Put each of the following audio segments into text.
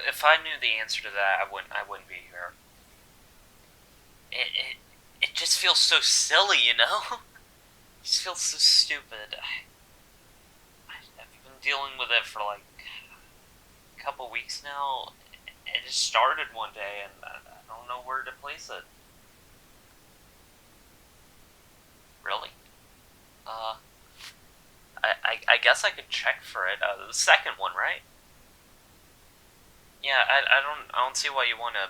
If I knew the answer to that, I wouldn't be here. It just feels so silly, you know? It just feels so stupid. I've been dealing with it for like a couple weeks now. It just started one day, and I don't know where to place it. Really? Uh, I guess I could check for it. The second one, right? Yeah, I don't see why you wanna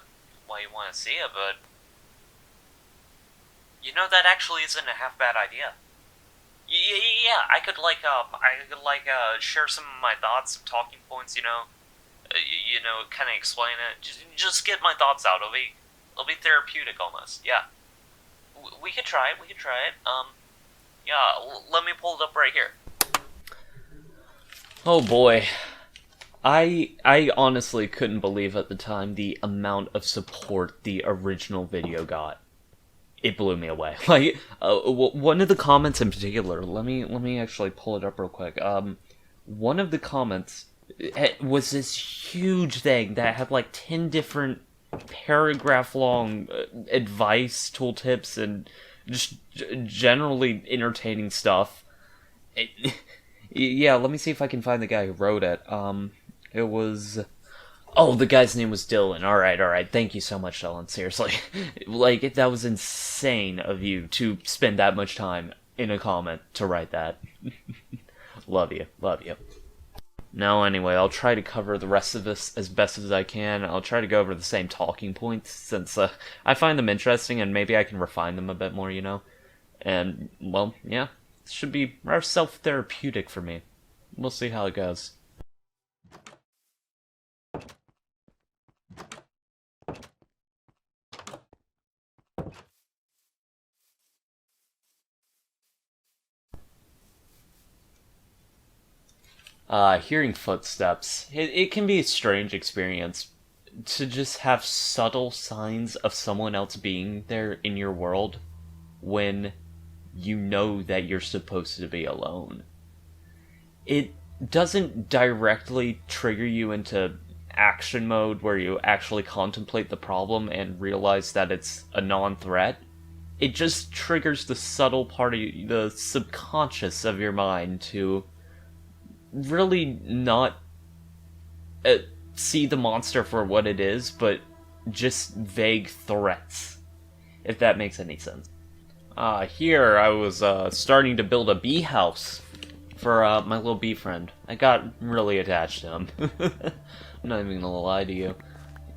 see it, but that actually isn't a half bad idea. Yeah, I could share some of my thoughts, some talking points, kind of explain it. Just get my thoughts out. It'll be therapeutic almost. Yeah, we could try it. We could try it. Yeah, let me pull it up right here. Oh boy. I honestly couldn't believe at the time the amount of support the original video got. It blew me away. Like one of the comments in particular. Let me actually pull it up real quick. One of the comments was this huge thing that had like 10 different paragraph long advice, tooltips, and just generally entertaining stuff. It, yeah, let me see if I can find the guy who wrote it. It was. Oh, the guy's name was Dylan. All right. Thank you so much, Dylan. Seriously, like that was insane of you to spend that much time in a comment to write that. Love you, love you. Now, anyway, I'll try to cover the rest of this as best as I can. I'll try to go over the same talking points since I find them interesting and maybe I can refine them a bit more, And, well, yeah, it should be rather self-therapeutic for me. We'll see how it goes. Hearing footsteps, it can be a strange experience to just have subtle signs of someone else being there in your world when you know that you're supposed to be alone. It doesn't directly trigger you into action mode where you actually contemplate the problem and realize that it's a non-threat. It just triggers the subtle part of the subconscious of your mind to really not uh, see the monster for what it is, but just vague threats, if that makes any sense. Here I was starting to build a bee house for my little bee friend. I got really attached to him. I'm not even gonna lie to you.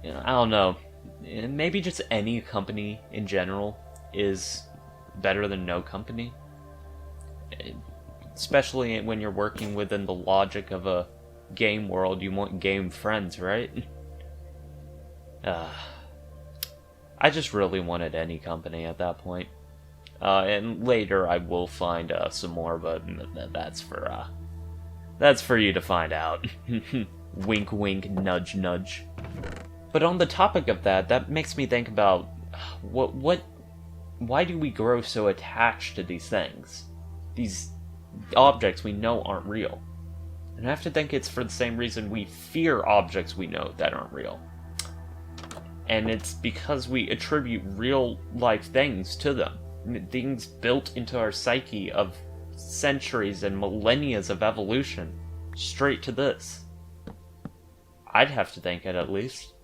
I don't know. Maybe just any company in general is better than no company. Especially when you're working within the logic of a game world, you want game friends, right? I just really wanted any company at that point. And later I will find some more, but that's for you to find out. Wink, wink, nudge, nudge. But on the topic of that makes me think about why do we grow so attached to these things? These objects we know aren't real. And I have to think it's for the same reason we fear objects we know that aren't real. And it's because we attribute real life things to them. Things built into our psyche of centuries and millennia of evolution, straight to this. I'd have to think it at least.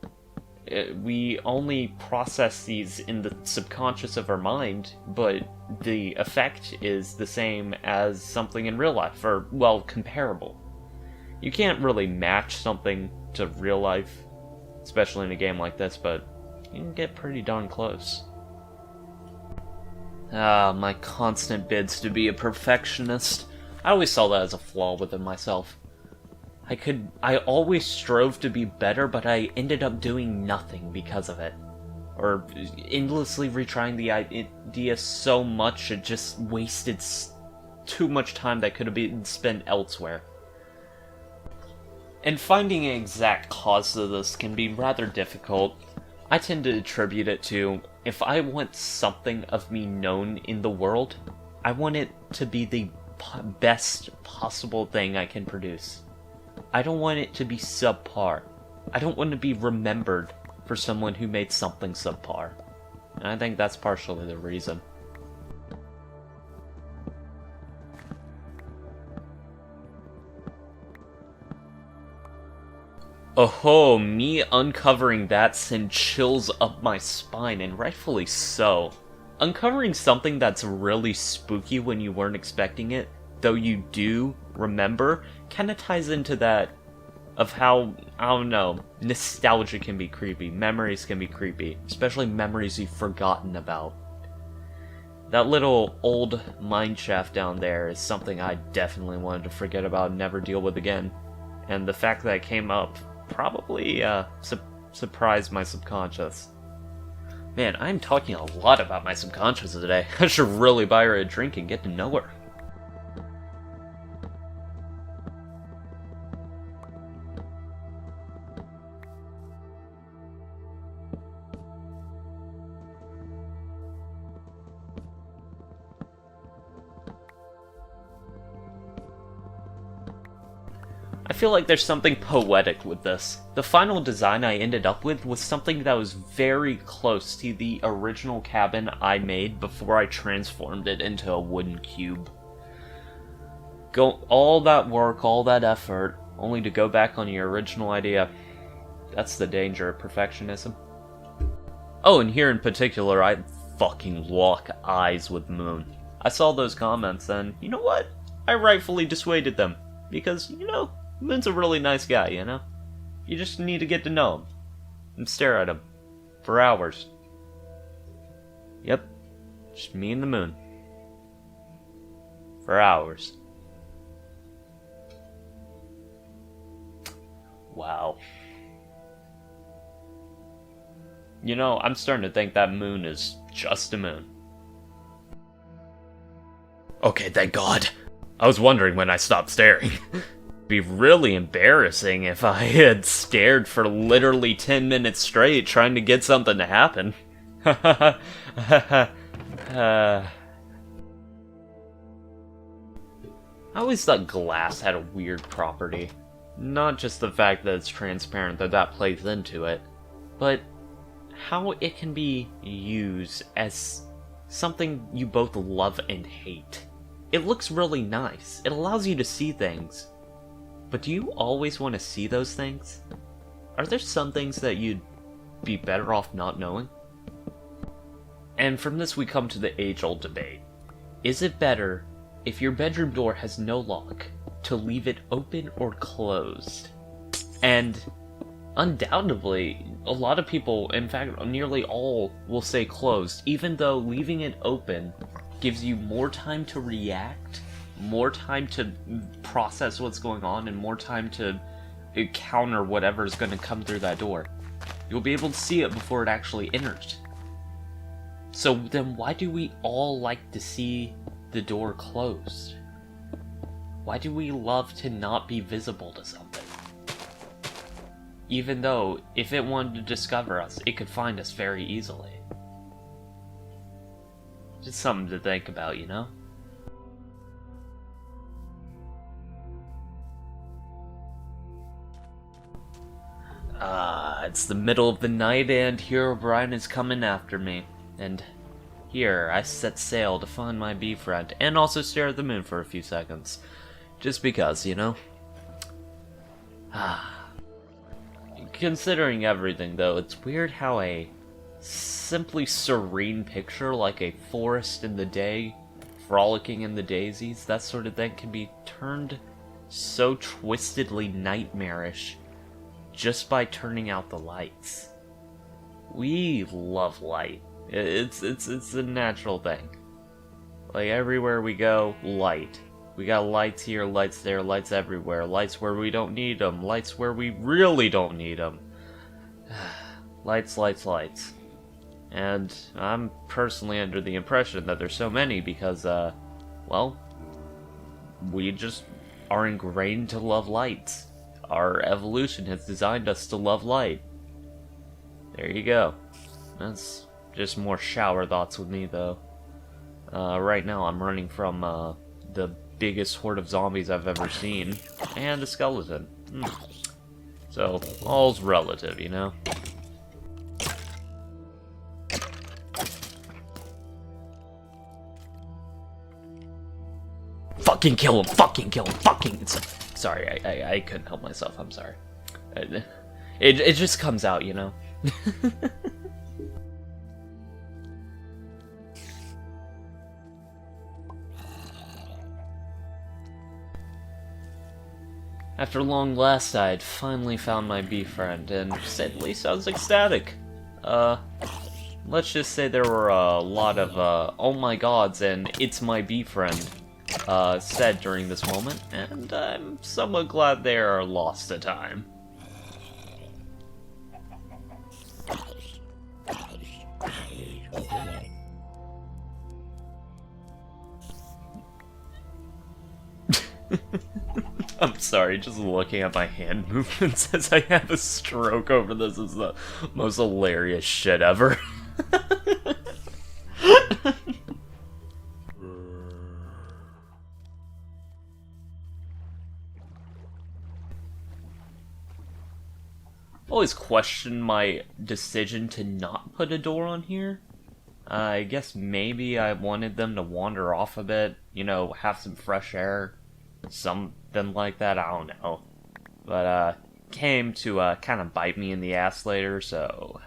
We only process these in the subconscious of our mind, but the effect is the same as something in real life, or, well, comparable. You can't really match something to real life, especially in a game like this, but you can get pretty darn close. My constant bids to be a perfectionist. I always saw that as a flaw within myself. I always strove to be better, but I ended up doing nothing because of it. Or endlessly retrying the idea so much it just wasted too much time that could have been spent elsewhere. And finding an exact cause of this can be rather difficult. I tend to attribute it to, if I want something of me known in the world, I want it to be the best possible thing I can produce. I don't want it to be subpar. I don't want to be remembered for someone who made something subpar. And I think that's partially the reason. Oh, me uncovering that sent chills up my spine, and rightfully so. Uncovering something that's really spooky when you weren't expecting it, though you do remember, kinda ties into that of how, I don't know, nostalgia can be creepy, memories can be creepy, especially memories you've forgotten about. That little old mine shaft down there is something I definitely wanted to forget about and never deal with again. And the fact that it came up probably surprised my subconscious. Man, I'm talking a lot about my subconscious today. I should really buy her a drink and get to know her. I feel like there's something poetic with this. The final design I ended up with was something that was very close to the original cabin I made before I transformed it into a wooden cube. All that work, all that effort, only to go back on your original idea. That's the danger of perfectionism. Oh, and here in particular, I fucking lock eyes with Moon. I saw those comments, and you know what? I rightfully dissuaded them. Because, Moon's a really nice guy, You just need to get to know him. And stare at him. For hours. Yep. Just me and the Moon. For hours. Wow. I'm starting to think that Moon is just a moon. Okay, thank God. I was wondering when I stopped staring. It'd be really embarrassing if I had stared for literally 10 minutes straight trying to get something to happen. I always thought glass had a weird property. Not just the fact that it's transparent, that plays into it, but how it can be used as something you both love and hate. It looks really nice. It allows you to see things. But do you always want to see those things? Are there some things that you'd be better off not knowing? And from this we come to the age-old debate. Is it better, if your bedroom door has no lock, to leave it open or closed? And undoubtedly, a lot of people, in fact nearly all, will say closed, even though leaving it open gives you more time to react, more time to process what's going on, and more time to counter whatever's going to come through that door. You'll be able to see it before it actually enters. So then why do we all like to see the door closed? Why do we love to not be visible to something? Even though, if it wanted to discover us, it could find us very easily. Just something to think about, It's the middle of the night, and here O'Brien is coming after me. And here, I set sail to find my bee friend, and also stare at the moon for a few seconds. Just because, Considering everything, though, it's weird how a simply serene picture like a forest in the day, frolicking in the daisies, that sort of thing, can be turned so twistedly nightmarish just by turning out the lights. We love light. It's a natural thing. Like, everywhere we go, light. We got lights here, lights there, lights everywhere. Lights where we don't need them. Lights where we really don't need them. Lights, lights, lights. And I'm personally under the impression that there's so many because, we just are ingrained to love lights. Our evolution has designed us to love light. There you go. That's just more shower thoughts with me, though. Right now I'm running from, the biggest horde of zombies I've ever seen, and a skeleton. So, all's relative, you know? Fucking kill him! Fucking kill him! Fucking... Sorry, I couldn't help myself, I'm sorry. It just comes out, you know? After long last, I'd finally found my bee friend, and at least I was ecstatic. Let's just say there were a lot of, oh my gods, and it's my bee friend, said during this moment, and I'm somewhat glad they are lost to time. I'm sorry, just looking at my hand movements as I have a stroke over this is the most hilarious shit ever. Always question my decision to not put a door on here. I guess maybe I wanted them to wander off a bit, you know, have some fresh air. Something like that, I don't know. But, came to, kind of bite me in the ass later, so...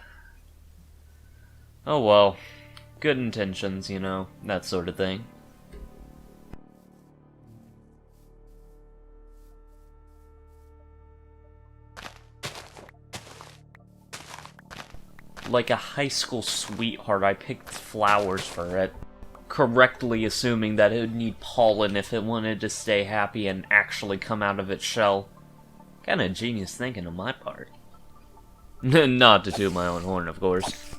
Oh well. Good intentions, you know, that sort of thing. Like a high school sweetheart, I picked flowers for it, correctly assuming that it would need pollen if it wanted to stay happy and actually come out of its shell. Kinda genius thinking on my part. Not to toot my own horn, of course.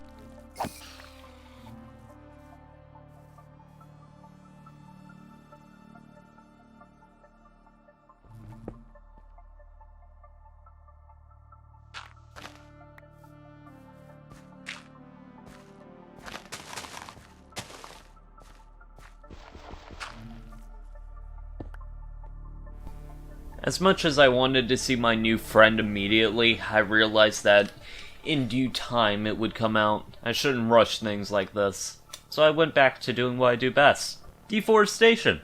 As much as I wanted to see my new friend immediately, I realized that in due time it would come out. I shouldn't rush things like this. So I went back to doing what I do best. Deforestation.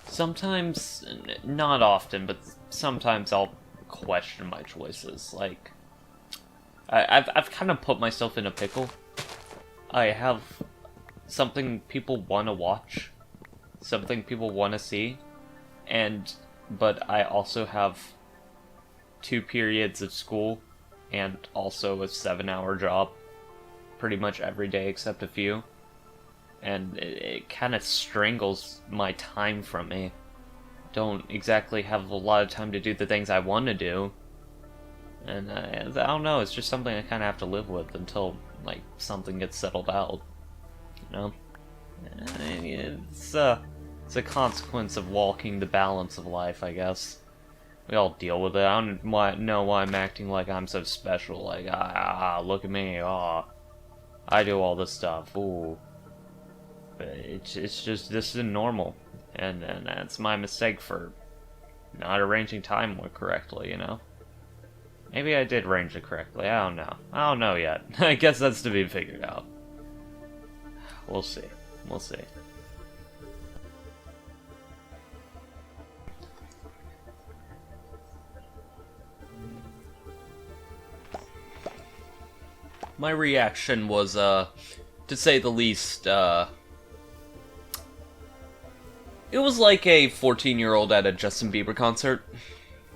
Sometimes, not often, but sometimes I'll question my choices. Like, I've kind of put myself in a pickle. I have something people want to watch. Something people want to see, but I also have 2 periods of school and also a 7-hour job pretty much every day except a few, and it kind of strangles my time from me. Don't exactly have a lot of time to do the things I want to do, and I don't know, it's just something I kind of have to live with until, like, something gets settled out, you know? It's a consequence of walking the balance of life, I guess. We all deal with it. I don't know why I'm acting like I'm so special. Like, look at me. I do all this stuff. Ooh. But it's just, this isn't normal. And that's my mistake for not arranging time more correctly, you know? Maybe I did arrange it correctly. I don't know. I don't know yet. I guess that's to be figured out. We'll see. We'll see. My reaction was, to say the least, it was like a 14-year-old at a Justin Bieber concert.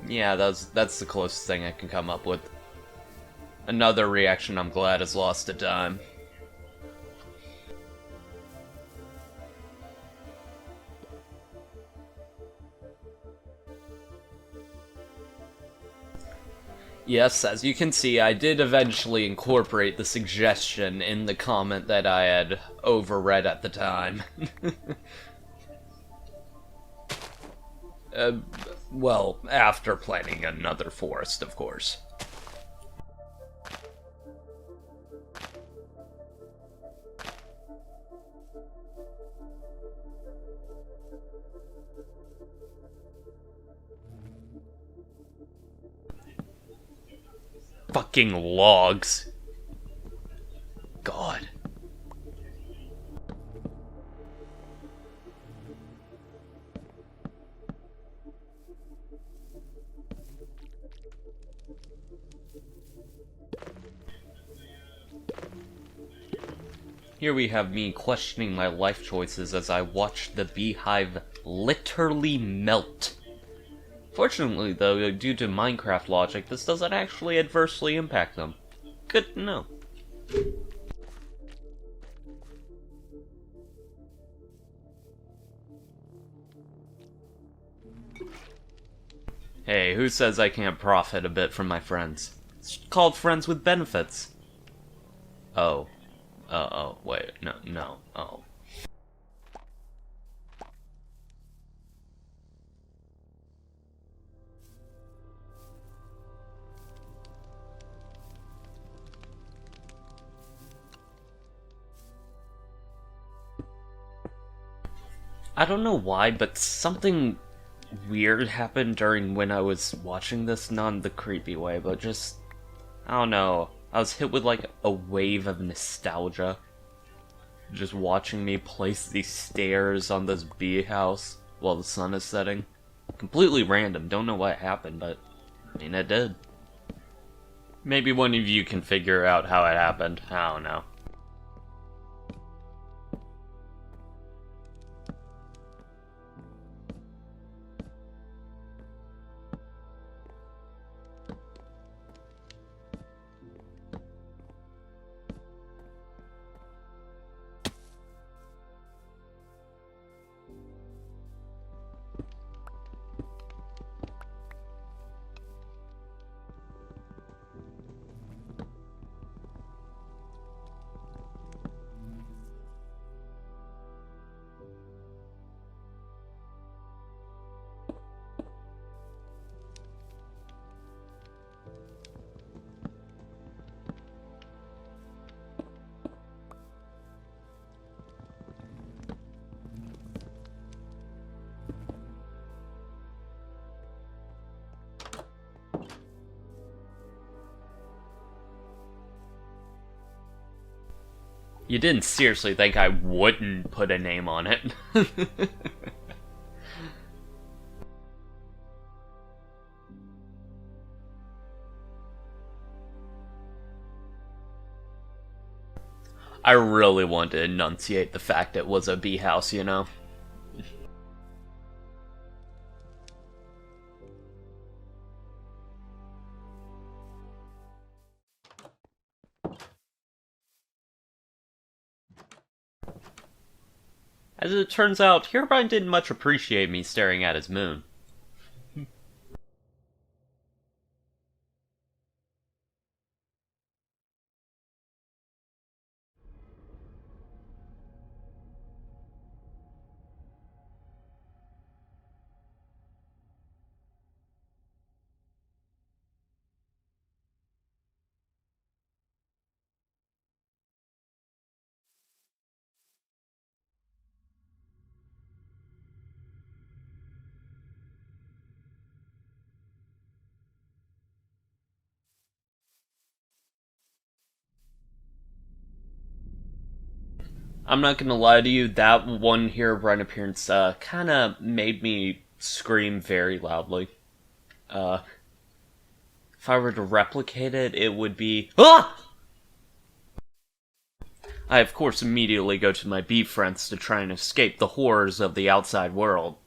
Yeah, that's the closest thing I can come up with. Another reaction I'm glad is lost to time. Yes, as you can see, I did eventually incorporate the suggestion in the comment that I had overread at the time. Well, after planting another forest, of course. Fucking logs. God. Here we have me questioning my life choices as I watch the beehive literally melt. Fortunately, though, due to Minecraft logic, this doesn't actually adversely impact them. Good to know. Hey, who says I can't profit a bit from my friends? It's called friends with benefits. Oh. Oh, wait, no, oh. I don't know why, but something weird happened during when I was watching this, not in the creepy way, but just, I don't know. I was hit with like a wave of nostalgia. Just watching me place these stairs on this bee house while the sun is setting. Completely random, don't know what happened, but I mean it did. Maybe one of you can figure out how it happened, I don't know. You didn't seriously think I wouldn't put a name on it. I really want to enunciate the fact it was a bee house, you know? As it turns out, Herobrine didn't much appreciate me staring at his moon. I'm not gonna lie to you, that one Herobrine appearance kinda made me scream very loudly. Uh, if I were to replicate it, it would be AH! I, of course, immediately go to my bee friends to try and escape the horrors of the outside world.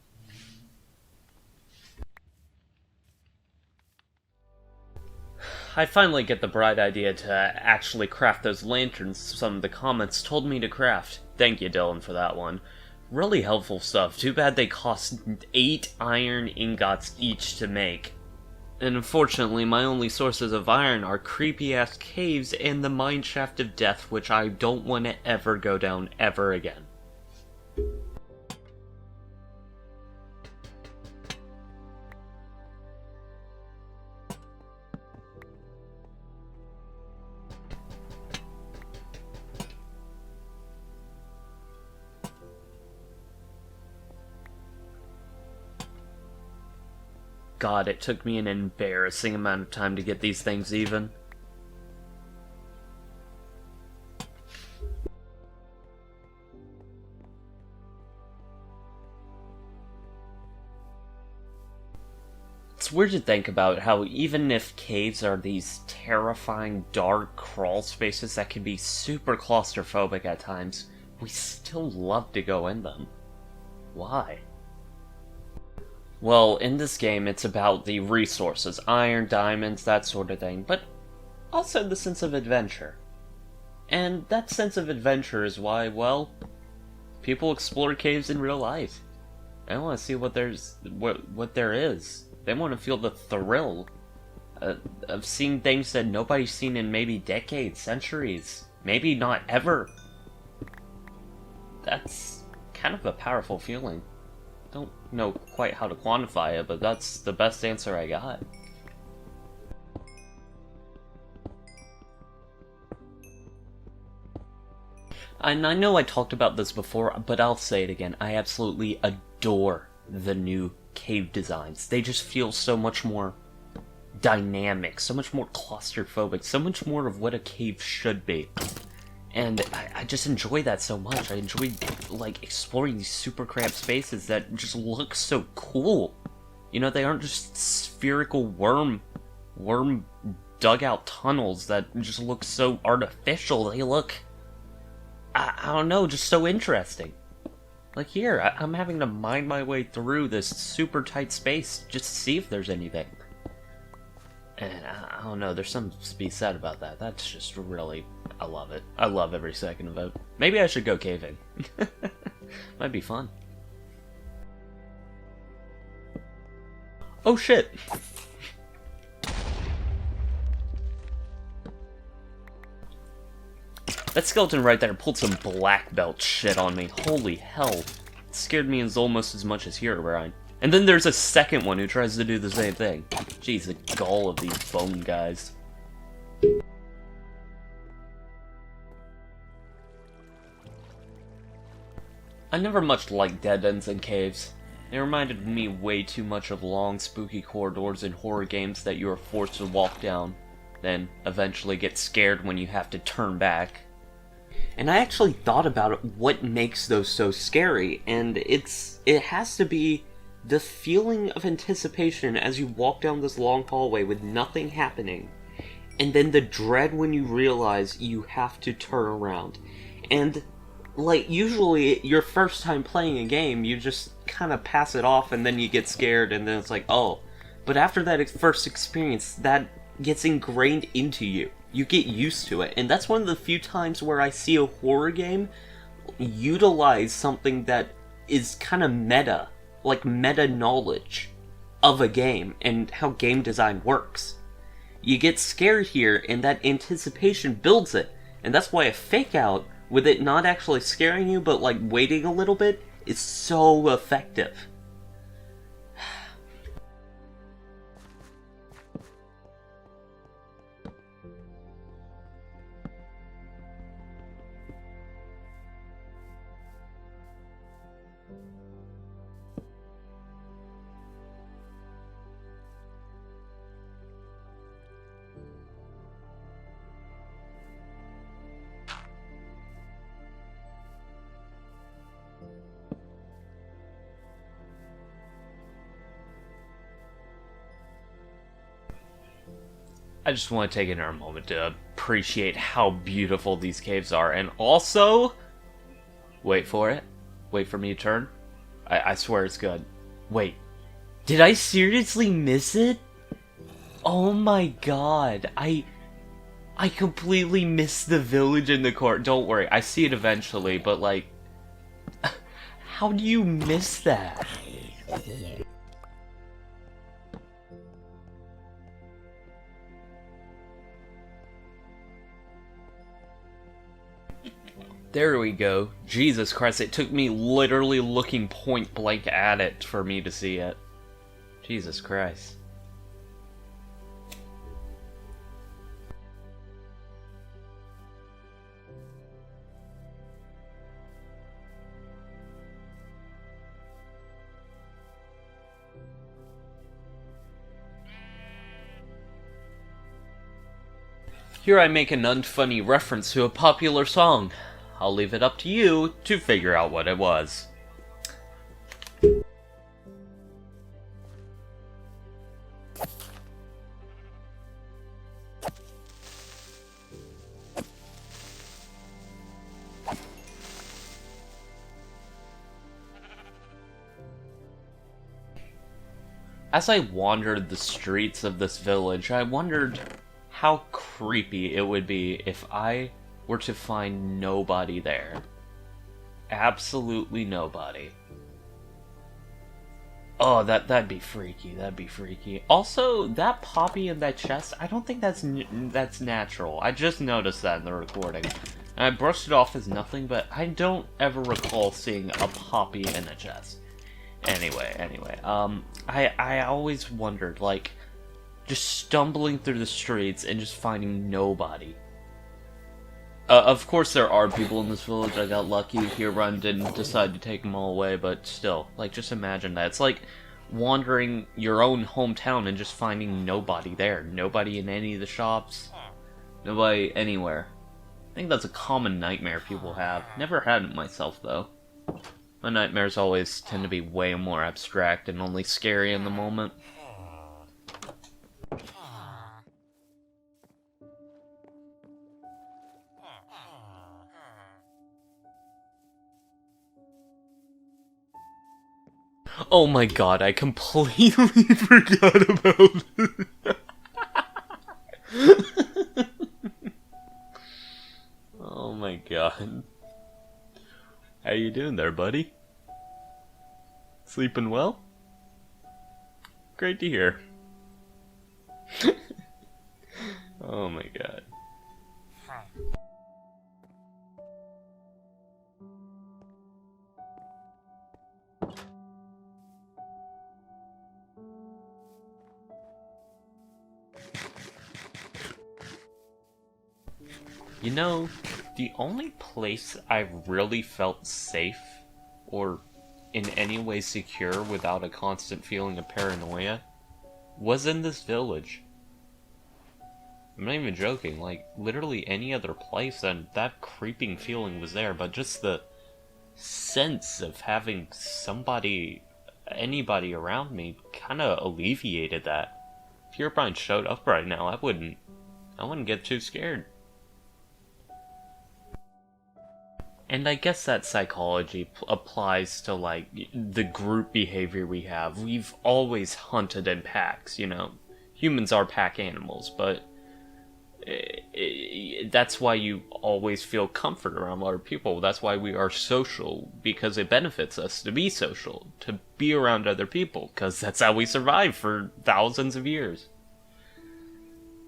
I finally get the bright idea to actually craft those lanterns some of the comments told me to craft. Thank you, Dylan, for that one. Really helpful stuff. Too bad they cost 8 iron ingots each to make. And unfortunately, my only sources of iron are creepy-ass caves and the mineshaft of death, which I don't want to ever go down ever again. God, it took me an embarrassing amount of time to get these things even. It's weird to think about how even if caves are these terrifying dark crawl spaces that can be super claustrophobic at times, we still love to go in them. Why? Well, in this game it's about the resources, iron, diamonds, that sort of thing, but also the sense of adventure. And that sense of adventure is why, well, people explore caves in real life. They want to see what there is. They want to feel the thrill of seeing things that nobody's seen in maybe decades, centuries, maybe not ever. That's kind of a powerful feeling. Don't know quite how to quantify it, but that's the best answer I got. And I know I talked about this before, but I'll say it again. I absolutely adore the new cave designs. They just feel so much more dynamic, so much more claustrophobic, so much more of what a cave should be. And I just enjoy that so much. I enjoy, like, exploring these super cramped spaces that just look so cool. You know, they aren't just spherical worm dugout tunnels that just look so artificial. They look, I don't know, just so interesting. Like here, I'm having to mine my way through this super tight space just to see if there's anything. And I don't know, there's something to be said about that. That's just really, I love it. I love every second of it. Maybe I should go caving. Might be fun. Oh shit! That skeleton right there pulled some black belt shit on me. Holy hell. It scared me almost as much as Herobrine. And then there's a second one who tries to do the same thing. Jeez, the gall of these bone guys. I never much liked dead ends in caves. They reminded me way too much of long, spooky corridors in horror games that you are forced to walk down, then eventually get scared when you have to turn back. And I actually thought about what makes those so scary, and it has to be the feeling of anticipation as you walk down this long hallway with nothing happening, and then the dread when you realize you have to turn around. And, like, usually your first time playing a game, you just kind of pass it off and then you get scared and then it's like, oh. But after that first experience, that gets ingrained into you. You get used to it, and that's one of the few times where I see a horror game utilize something that is kind of meta, like meta knowledge of a game and how game design works. You get scared here, and that anticipation builds it, and that's why a fake out, with it not actually scaring you, but like waiting a little bit, is so effective. I just want to take a moment to appreciate how beautiful these caves are, and also, wait for it, wait for me to turn, I swear it's good. Wait, did I seriously miss it? Oh my god, I completely missed the village in the court. Don't worry, I see it eventually, but like, how do you miss that? There we go. Jesus Christ, it took me literally looking point blank at it for me to see it. Jesus Christ. Here I make an unfunny reference to a popular song. I'll leave it up to you to figure out what it was. As I wandered the streets of this village, I wondered how creepy it would be if I were to find nobody there. Absolutely nobody. Oh, that'd be freaky. That'd be freaky. Also, that poppy in that chest, I don't think that's natural. I just noticed that in the recording. And I brushed it off as nothing, but I don't ever recall seeing a poppy in a chest. Anyway, I always wondered, like, just stumbling through the streets and just finding nobody. Of course there are people in this village. I got lucky. Herobrine didn't decide to take them all away, but still, like, just imagine that. It's like wandering your own hometown and just finding nobody there. Nobody in any of the shops. Nobody anywhere. I think that's a common nightmare people have. Never had it myself, though. My nightmares always tend to be way more abstract and only scary in the moment. Oh my god, I completely forgot about it. Oh my god. How you doing there, buddy? Sleeping well? Great to hear. Oh my god. You know, the only place I really felt safe, or in any way secure without a constant feeling of paranoia, was in this village. I'm not even joking, like, literally any other place and that creeping feeling was there, but just the sense of having anybody around me kinda alleviated that. If Herobrine showed up right now, I wouldn't get too scared. And I guess that psychology applies to, like, the group behavior we have. We've always hunted in packs, you know. Humans are pack animals, but that's why you always feel comfort around other people. That's why we are social, because it benefits us to be social, to be around other people, because that's how we survived for thousands of years.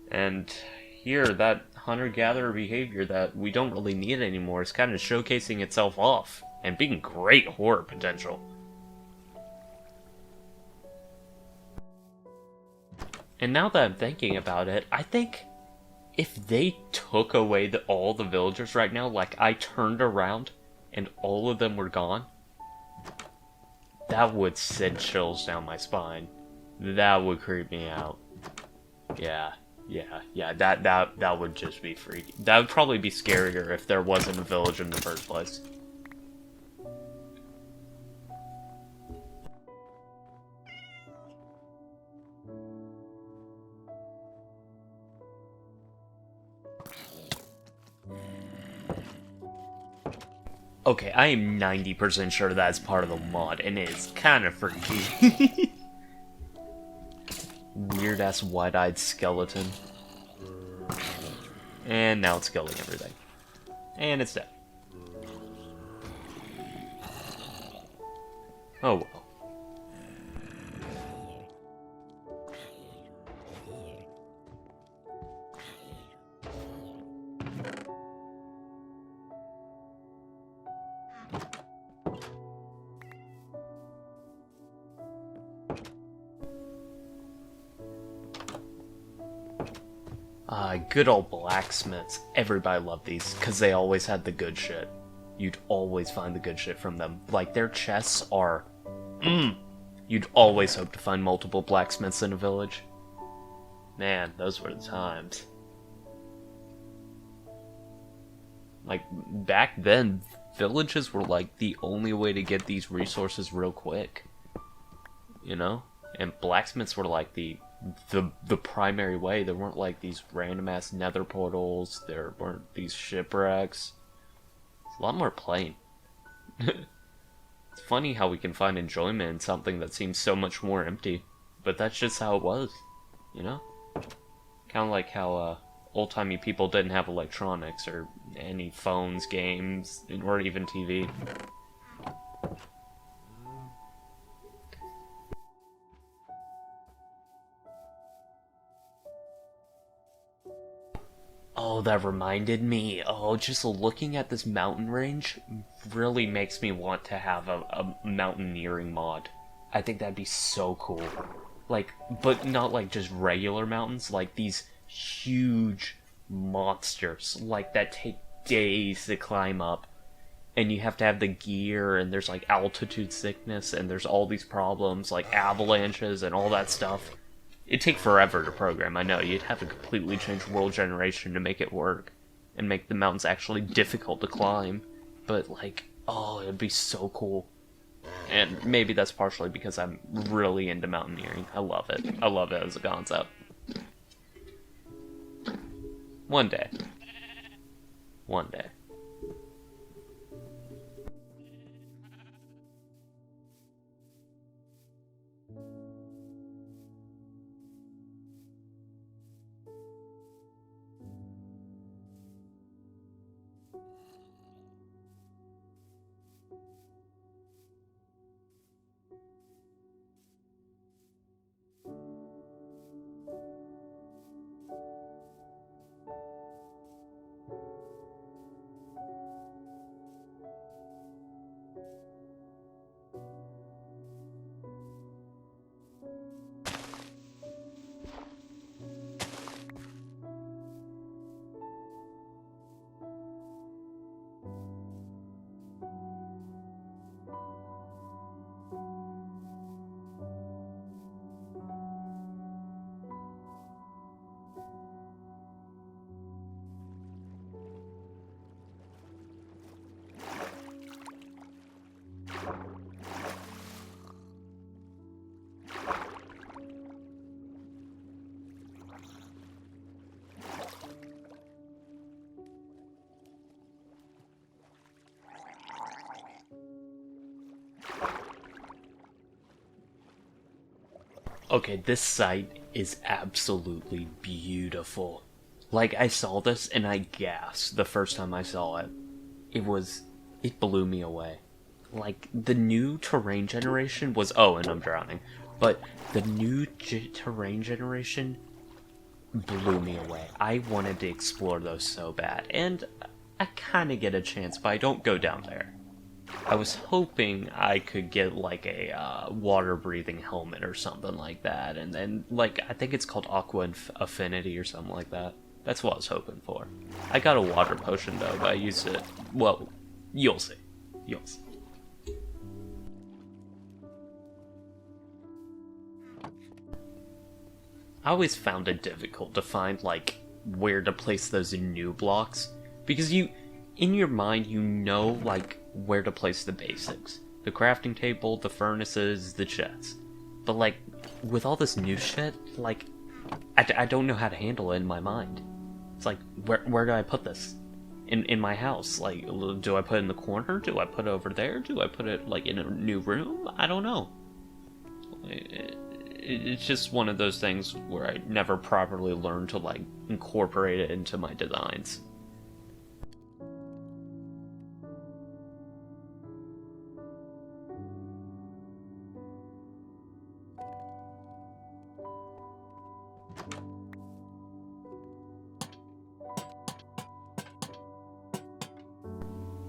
And here, that hunter-gatherer behavior that we don't really need anymore is kind of showcasing itself off, and being great horror potential. And now that I'm thinking about it, I think if they took away all the villagers right now, like I turned around and all of them were gone, that would send chills down my spine. That would creep me out. Yeah, that would just be freaky. That would probably be scarier if there wasn't a village in the first place. Okay, I am 90% sure that's part of the mod, and it is kind of freaky. Weird-ass wide-eyed skeleton. And now it's killing everything. And it's dead. Oh well. Good old blacksmiths. Everybody loved these, because they always had the good shit. You'd always find the good shit from them. Like, their chests are... You'd always hope to find multiple blacksmiths in a village. Man, those were the times. Like, back then, villages were like the only way to get these resources real quick. You know? And blacksmiths were like the the primary way. There weren't like these random ass nether portals. There weren't these shipwrecks. It's a lot more plain. It's funny how we can find enjoyment in something that seems so much more empty, but that's just how it was, you know? Kind of like how old-timey people didn't have electronics or any phones, games, or even TV. Oh, that reminded me. Oh, just looking at this mountain range really makes me want to have a mountaineering mod. I think that'd be so cool. Like, but not like just regular mountains, like these huge monsters, like that take days to climb up. And you have to have the gear, and there's like altitude sickness, and there's all these problems, like avalanches and all that stuff. It'd take forever to program, I know. You'd have to completely change world generation to make it work, and make the mountains actually difficult to climb. But, like, oh, it'd be so cool. And maybe that's partially because I'm really into mountaineering. I love it. I love it as a concept. One day. One day. Okay, this site is absolutely beautiful. Like, I saw this and I gasped the first time I saw it. It blew me away. Like, the new terrain generation was, oh, and I'm drowning. But the new terrain generation blew me away. I wanted to explore those so bad. And I kind of get a chance, but I don't go down there. I was hoping I could get like a water-breathing helmet or something like that, and then like I think it's called Aqua Affinity or something like that. That's what I was hoping for. I got a water potion though, but I used it. Well, you'll see. You'll see. I always found it difficult to find like where to place those new blocks because in your mind you know like where to place the basics. The crafting table, the furnaces, the chests. But like, with all this new shit, like, I don't know how to handle it in my mind. It's like, where do I put this? In my house? Like, do I put it in the corner? Do I put it over there? Do I put it, like, in a new room? I don't know. It's just one of those things where I never properly learned to, like, incorporate it into my designs.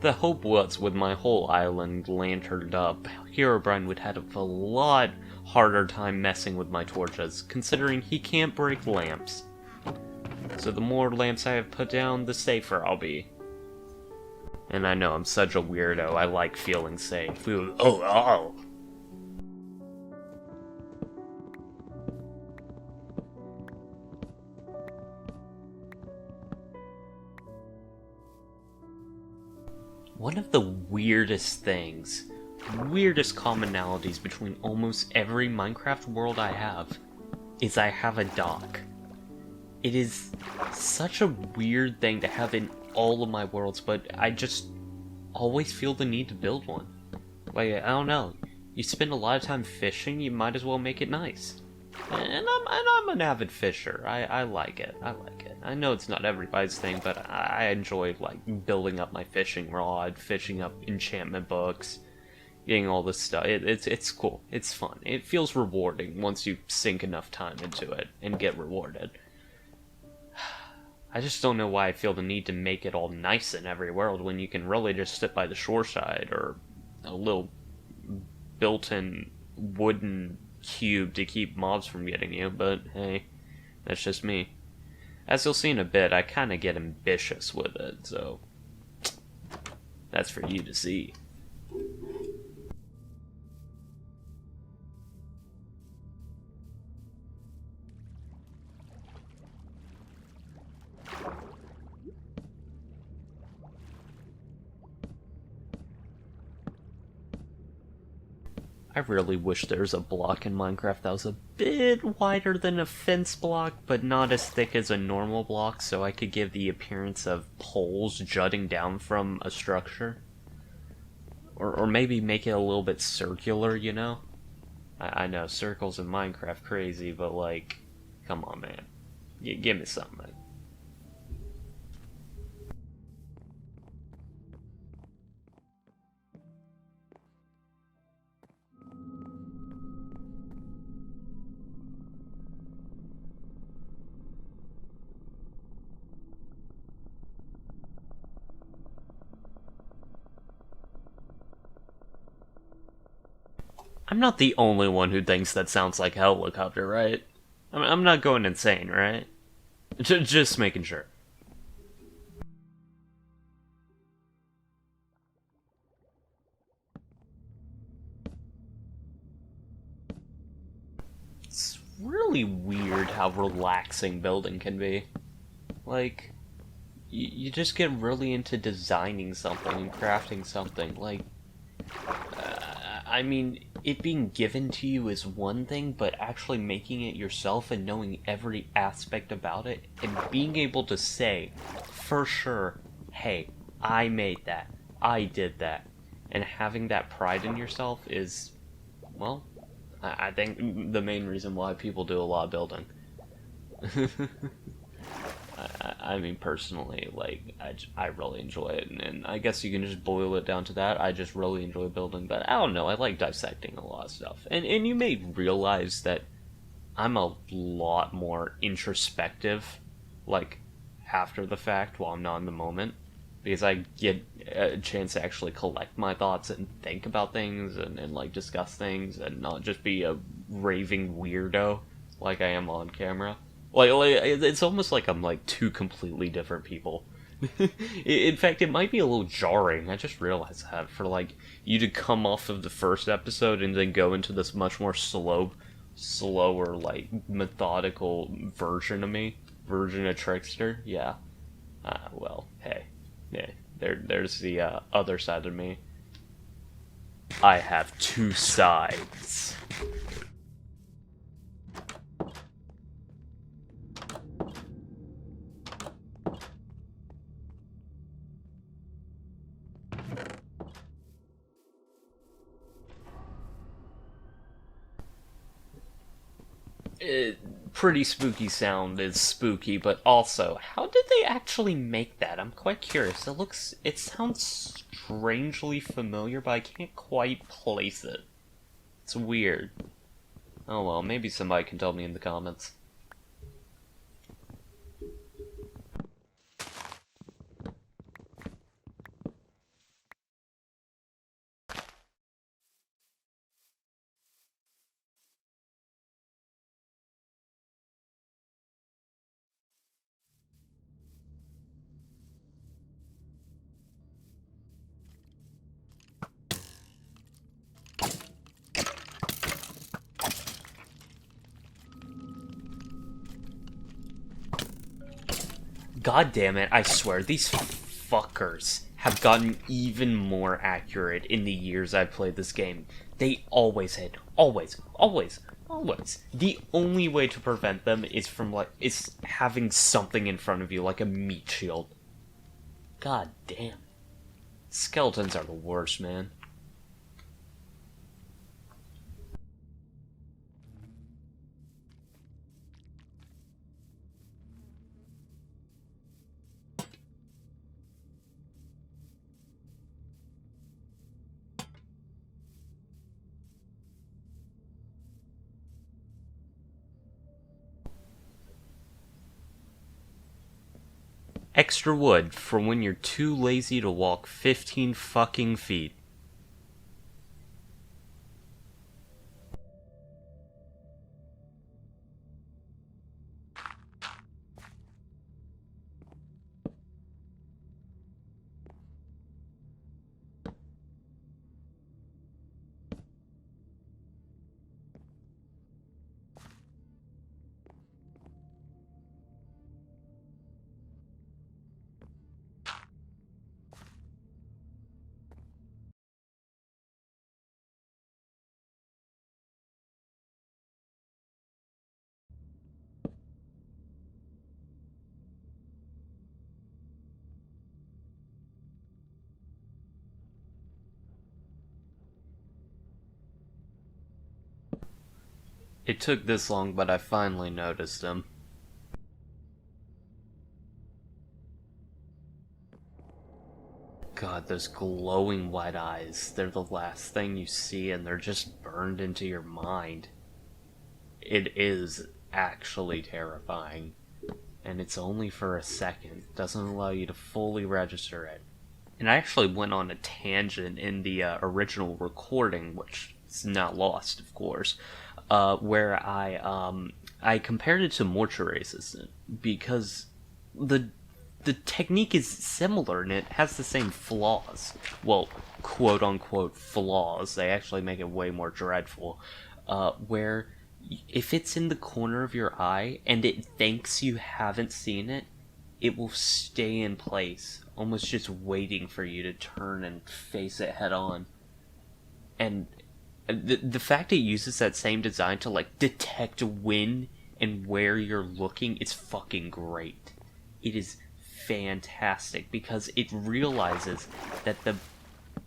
The hope was, with my whole island lanterned up, Herobrine would have a lot harder time messing with my torches, considering he can't break lamps. So the more lamps I have put down, the safer I'll be. And I know I'm such a weirdo, I like feeling safe. Oh. One of the weirdest commonalities between almost every Minecraft world I have is I have a dock. It is such a weird thing to have in all of my worlds, but I just always feel the need to build one. Like, I don't know. You spend a lot of time fishing, you might as well make it nice. And I'm an avid fisher. I like it. I like it. I know it's not everybody's thing, but I enjoy, like, building up my fishing rod, fishing up enchantment books, getting all this stuff. It's cool. It's fun. It feels rewarding once you sink enough time into it and get rewarded. I just don't know why I feel the need to make it all nice in every world when you can really just sit by the shoreside or a little built-in wooden cube to keep mobs from getting you, but hey, that's just me. As you'll see in a bit, I kind of get ambitious with it, so that's for you to see. I really wish there was a block in Minecraft that was a bit wider than a fence block, but not as thick as a normal block, so I could give the appearance of poles jutting down from a structure. Or maybe make it a little bit circular, you know? I know, circles in Minecraft crazy, but like, come on, man. Give me something. I'm not the only one who thinks that sounds like a helicopter, right? I'm not going insane, right? Just making sure. It's really weird how relaxing building can be. Like, you just get really into designing something and crafting something. Like, I mean, it being given to you is one thing, but actually making it yourself and knowing every aspect about it and being able to say, for sure, hey, I made that, I did that, and having that pride in yourself is, well, I think the main reason why people do a lot of building. I mean, personally, like, I really enjoy it, and I guess you can just boil it down to that. I just really enjoy building, but I don't know, I like dissecting a lot of stuff. And you may realize that I'm a lot more introspective, like, after the fact, while I'm not in the moment, because I get a chance to actually collect my thoughts and think about things, and like, discuss things, and not just be a raving weirdo like I am on camera. Like, it's almost like I'm like two completely different people. In fact, it might be a little jarring. I just realized that for like you to come off of the first episode and then go into this much more slower, like methodical version of me, version of Trixter. Yeah. Well, hey, yeah. There's the other side of me. I have two sides. Pretty spooky sound is spooky, but also, how did they actually make that? I'm quite curious. It sounds strangely familiar, but I can't quite place it. It's weird. Oh well, maybe somebody can tell me in the comments. God damn it, I swear, these fuckers have gotten even more accurate in the years I've played this game. They always hit. Always. Always. always. The only way to prevent them is having something in front of you, like a meat shield. God damn. Skeletons are the worst, man. Extra wood for when you're too lazy to walk 15 fucking feet. It took this long, but I finally noticed him. God, those glowing white eyes. They're the last thing you see, and they're just burned into your mind. It is actually terrifying. And it's only for a second. It doesn't allow you to fully register it. And I actually went on a tangent in the original recording, which is now lost, of course, where I compared it to Mortuary Assistant because the the technique is similar and it has the same flaws. Well, quote unquote flaws. They actually make it way more dreadful. Where if it's in the corner of your eye and it thinks you haven't seen it, it will stay in place, almost just waiting for you to turn and face it head on. And the fact it uses that same design to like detect when and where you're looking is fucking great. It is fantastic because it realizes that the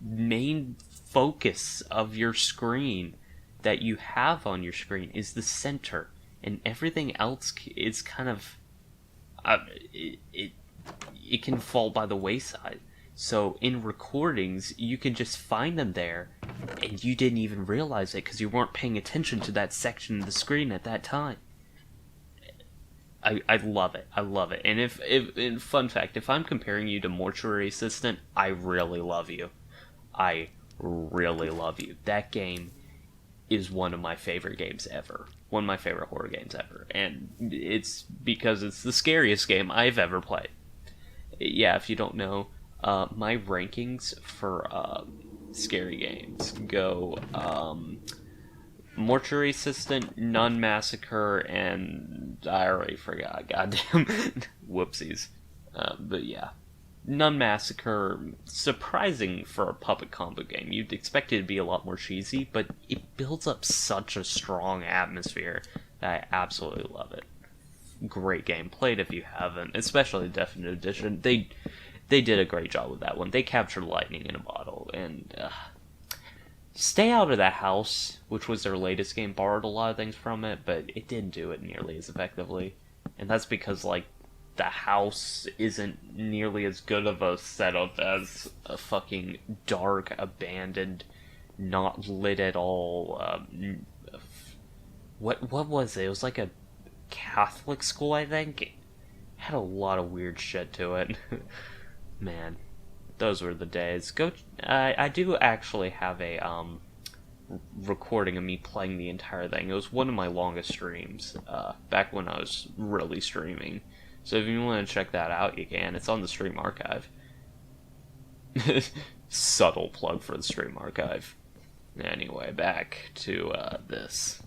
main focus of your screen that you have on your screen is the center, and everything else is kind of it can fall by the wayside. So in recordings, you can just find them there, and you didn't even realize it because you weren't paying attention to that section of the screen at that time. I love it. I love it. And and fun fact, if I'm comparing you to Mortuary Assistant, I really love you. I really love you. That game is one of my favorite games ever. One of my favorite horror games ever. And it's because it's the scariest game I've ever played. Yeah, if you don't know, my rankings for scary games go Mortuary Assistant, Nun Massacre, and I already forgot. Goddamn, whoopsies. But yeah, Nun Massacre, surprising for a puppet combo game. You'd expect it to be a lot more cheesy, but it builds up such a strong atmosphere that I absolutely love it. Great game. Play it if you haven't, especially Definitive Edition. They did a great job with that one. They captured lightning in a bottle, and Stay Out of the House, which was their latest game, borrowed a lot of things from it, but it didn't do it nearly as effectively. And that's because, like, the house isn't nearly as good of a setup as a fucking dark, abandoned, not lit at all, what was it? It was like a Catholic school, I think? It had a lot of weird shit to it. Man, those were the days. I do actually have a recording of me playing the entire thing. It was one of my longest streams back when I was really streaming. So if you want to check that out, you can. It's on the Stream Archive. Subtle plug for the Stream Archive. Anyway, back to this.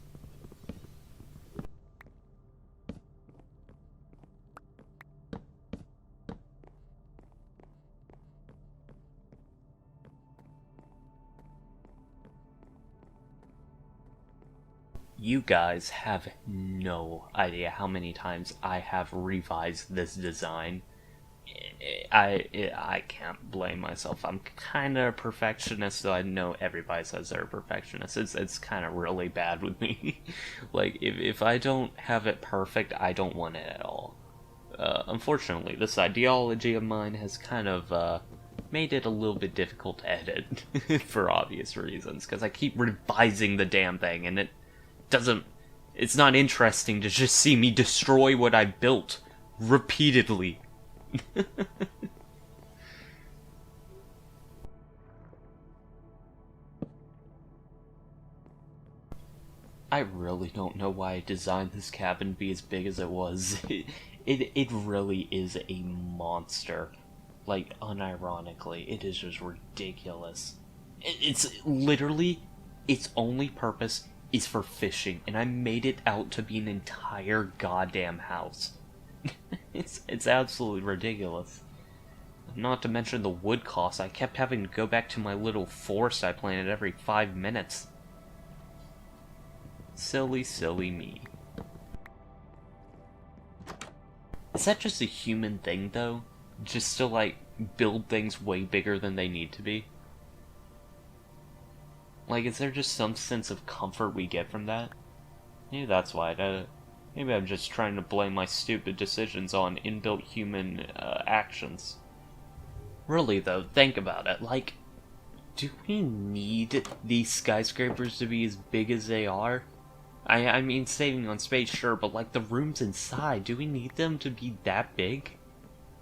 You guys have no idea how many times I have revised this design. I can't blame myself. I'm kind of a perfectionist, so I know everybody says they're a perfectionist. It's kind of really bad with me. Like, if I don't have it perfect, I don't want it at all. Unfortunately, this ideology of mine has kind of made it a little bit difficult to edit for obvious reasons, because I keep revising the damn thing, and doesn't. It's not interesting to just see me destroy what I built repeatedly. I really don't know why I designed this cabin to be as big as it was. It really is a monster. Like, unironically, it is just ridiculous. It's literally, its only purpose is for fishing, and I made it out to be an entire goddamn house. It's absolutely ridiculous. Not to mention the wood costs. I kept having to go back to my little forest I planted every 5 minutes. Silly, silly me. Is that just a human thing, though? Just to, like, build things way bigger than they need to be? Like, is there just some sense of comfort we get from that? Maybe that's why. Maybe I'm just trying to blame my stupid decisions on inbuilt human actions. Really, though, think about it. Like, do we need these skyscrapers to be as big as they are? I mean, saving on space, sure, but like the rooms inside, do we need them to be that big?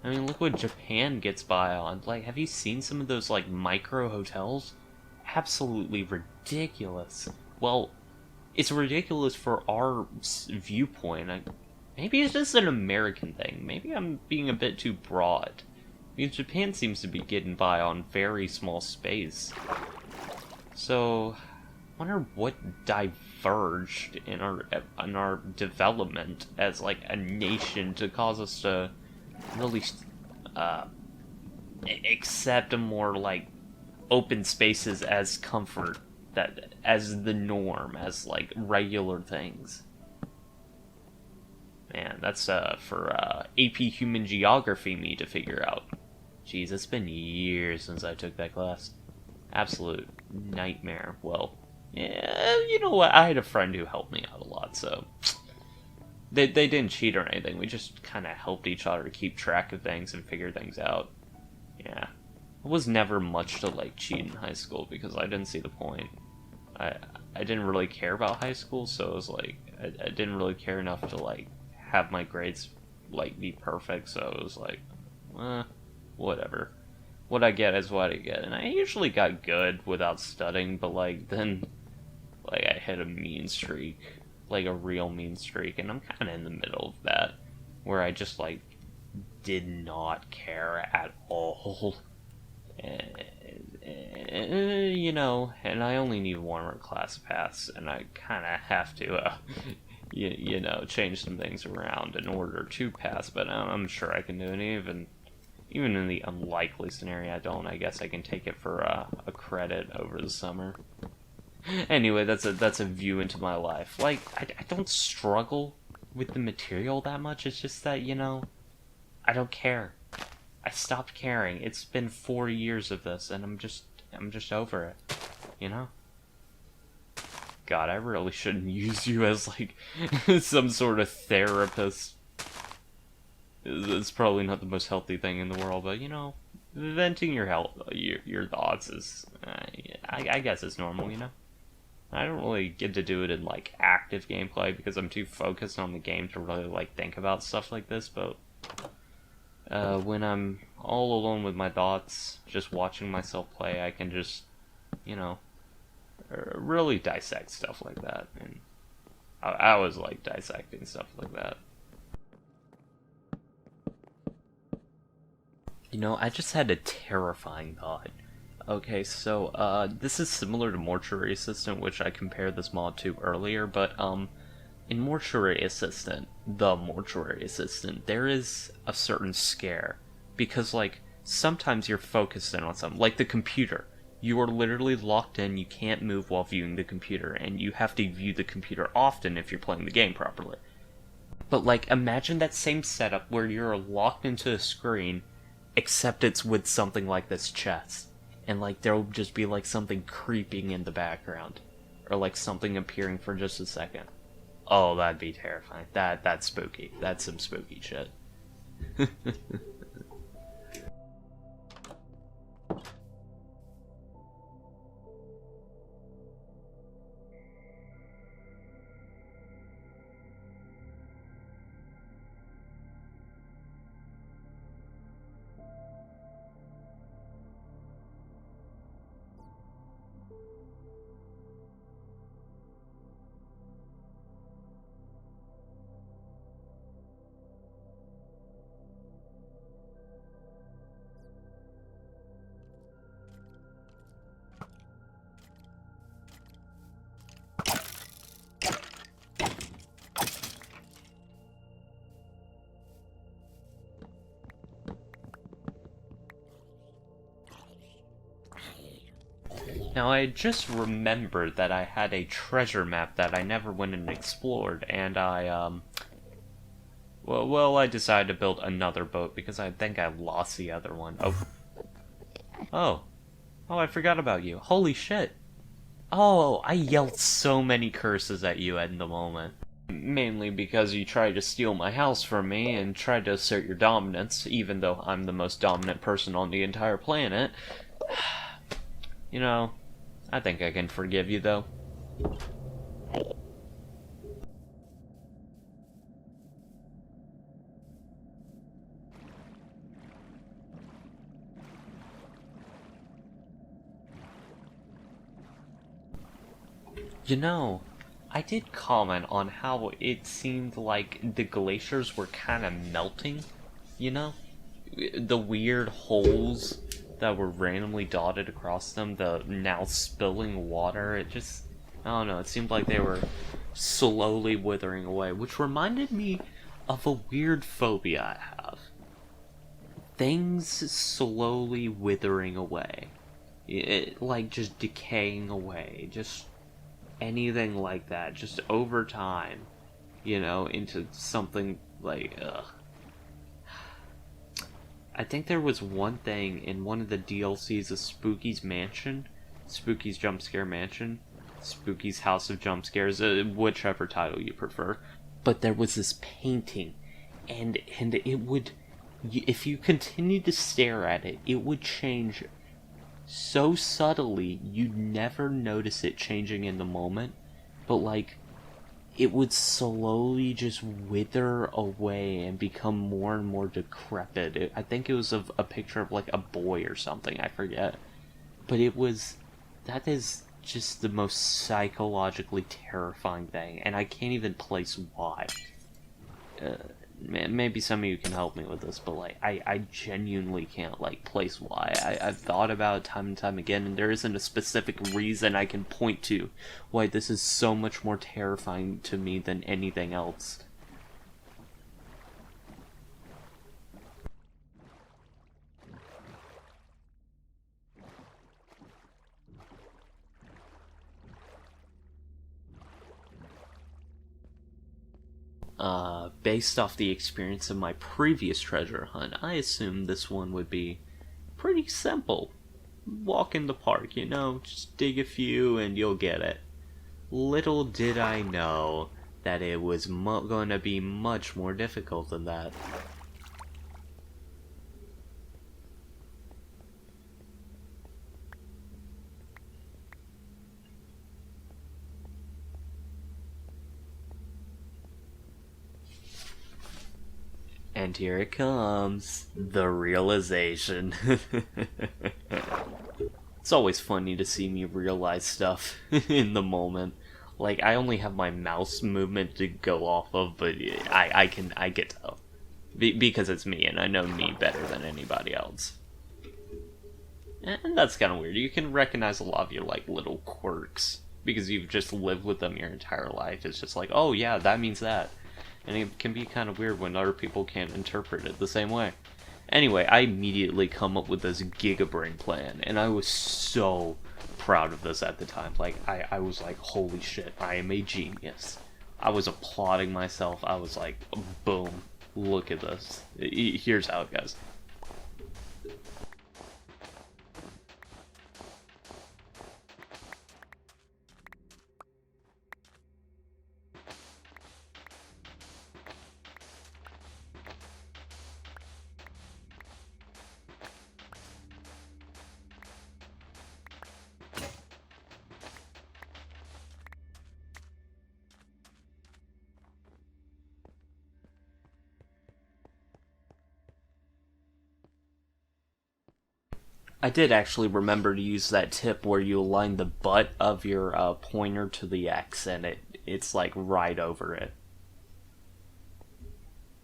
I mean, look what Japan gets by on. Like, have you seen some of those, like, micro hotels? Absolutely ridiculous. Well, it's ridiculous for our viewpoint. Maybe it's just an American thing. Maybe I'm being a bit too broad. Because Japan seems to be getting by on very small space. So, I wonder what diverged in our development as, like, a nation to cause us to really accept a more, like, open spaces as comfort, that as the norm, as, like, regular things. Man, that's for AP Human Geography me to figure out. Jeez, it's been years since I took that class. Absolute nightmare. Well, yeah, you know what? I had a friend who helped me out a lot, so they didn't cheat or anything. We just kind of helped each other to keep track of things and figure things out. Yeah, it was never much to like cheat in high school because I didn't see the point. I didn't really care about high school, so it was like I didn't really care enough to like have my grades like be perfect. So it was like, whatever. What I get is what I get, and I usually got good without studying. But like then, like I hit a mean streak, like a real mean streak, and I'm kind of in the middle of that, where I just like did not care at all. You know, and I only need one more class pass, and I kind of have to, you know, change some things around in order to pass. But I'm sure I can do it. Even in the unlikely scenario I don't, I guess I can take it for a credit over the summer. Anyway, that's a view into my life. Like, I don't struggle with the material that much. It's just that, you know, I don't care. I stopped caring. It's been 4 years of this, and I'm just over it. You know? God, I really shouldn't use you as like some sort of therapist. It's probably not the most healthy thing in the world, but you know, venting your thoughts is, I guess it's normal. You know, I don't really get to do it in like active gameplay because I'm too focused on the game to really like think about stuff like this. But when I'm all alone with my thoughts, just watching myself play, I can just, you know, really dissect stuff like that. And I always like dissecting stuff like that. You know, I just had a terrifying thought. Okay, so, this is similar to Mortuary Assistant, which I compared this mod to earlier, but, in Mortuary Assistant, the Mortuary Assistant, there is a certain scare. Because, like, sometimes you're focused in on something, like the computer. You are literally locked in, you can't move while viewing the computer, and you have to view the computer often if you're playing the game properly. But, like, imagine that same setup where you're locked into a screen, except it's with something like this chest. And, like, there'll just be, like, something creeping in the background. Or, like, something appearing for just a second. Oh, that'd be terrifying. That's spooky. That's some spooky shit. Now, I just remembered that I had a treasure map that I never went and explored, and I decided to build another boat because I think I lost the other one. Oh. Oh, I forgot about you. Holy shit. Oh, I yelled so many curses at you in the moment. Mainly because you tried to steal my house from me and tried to assert your dominance, even though I'm the most dominant person on the entire planet. You know, I think I can forgive you, though. You know, I did comment on how it seemed like the glaciers were kind of melting, you know? The weird holes that were randomly dotted across them, the now spilling water, it just, I don't know, it seemed like they were slowly withering away, which reminded me of a weird phobia I have. Things slowly withering away. Like just decaying away, just anything like that, just over time, into something like, ugh. I think there was one thing in one of the DLCs of Spooky's Mansion, Spooky's Jump Scare Mansion, Spooky's House of Jump Scares, whichever title you prefer, but there was this painting, and it would, if you continued to stare at it, it would change so subtly you'd never notice it changing in the moment, but like it would slowly just wither away and become more and more decrepit. I think it was a picture of like a boy or something, I forget, but that is just the most psychologically terrifying thing, and I can't even place why. Maybe some of you can help me with this, but like I genuinely can't like place why. I've thought about it time and time again, and there isn't a specific reason I can point to why this is so much more terrifying to me than anything else. Based off the experience of my previous treasure hunt, I assumed this one would be pretty simple. Walk in the park, just dig a few and you'll get it. Little did I know that it was going to be much more difficult than that. And here it comes, the realization. It's always funny to see me realize stuff in the moment. Like, I only have my mouse movement to go off of, but I get to. Because it's me, and I know me better than anybody else. And that's kind of weird. You can recognize a lot of your, like, little quirks, because you've just lived with them your entire life. It's just like, oh yeah, that means that. And it can be kind of weird when other people can't interpret it the same way. Anyway, I immediately come up with this gigabrain plan, and I was so proud of this at the time. Like, I was like, holy shit, I am a genius. I was applauding myself. I was like, boom, look at this. Here's how it goes. I did actually remember to use that tip where you align the butt of your pointer to the X, and it's like right over it.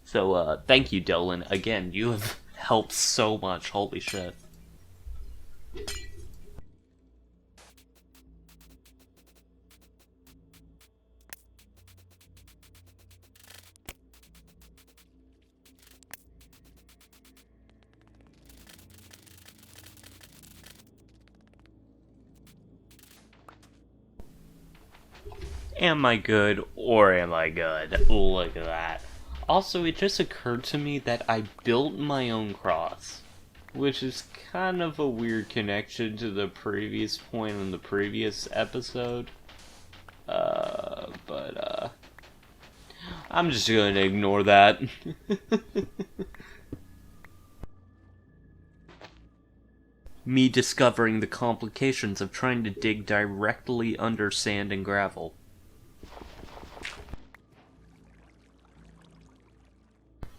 So thank you, Dylan. Again, you have helped so much. Holy shit. Am I good or am I good? Look at that. Also, it just occurred to me that I built my own cross, which is kind of a weird connection to the previous point in the previous episode. But I'm just gonna ignore that. Me discovering the complications of trying to dig directly under sand and gravel.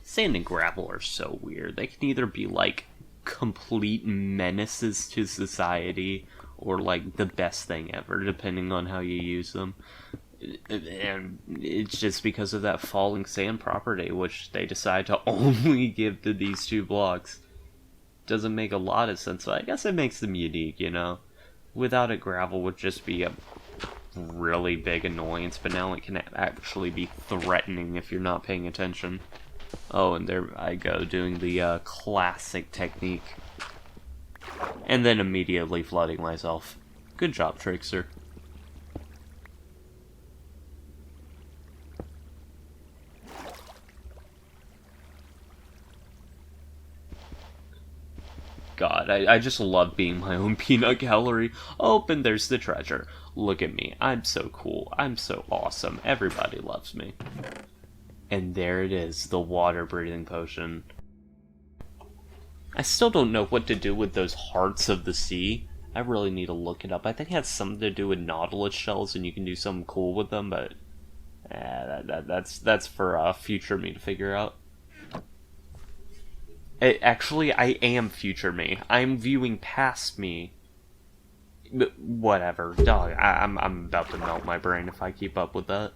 Sand and gravel are so weird. They can either be like complete menaces to society or like the best thing ever, depending on how you use them. And it's just because of that falling sand property, which they decide to only give to these two blocks. Doesn't make a lot of sense, but I guess it makes them unique, you know? Without it, gravel would just be a really big annoyance, but now it can actually be threatening if you're not paying attention. Oh, and there I go, doing the classic technique. And then immediately flooding myself. Good job, Trixter. God, I just love being my own peanut gallery. Oh, and there's the treasure. Look at me. I'm so cool. I'm so awesome. Everybody loves me. And there it is, the water-breathing potion. I still don't know what to do with those hearts of the sea. I really need to look it up. I think it has something to do with nautilus shells, and you can do something cool with them, but that's for future me to figure out. Actually, I am future me. I'm viewing past me. But whatever, dog. I'm about to melt my brain if I keep up with that.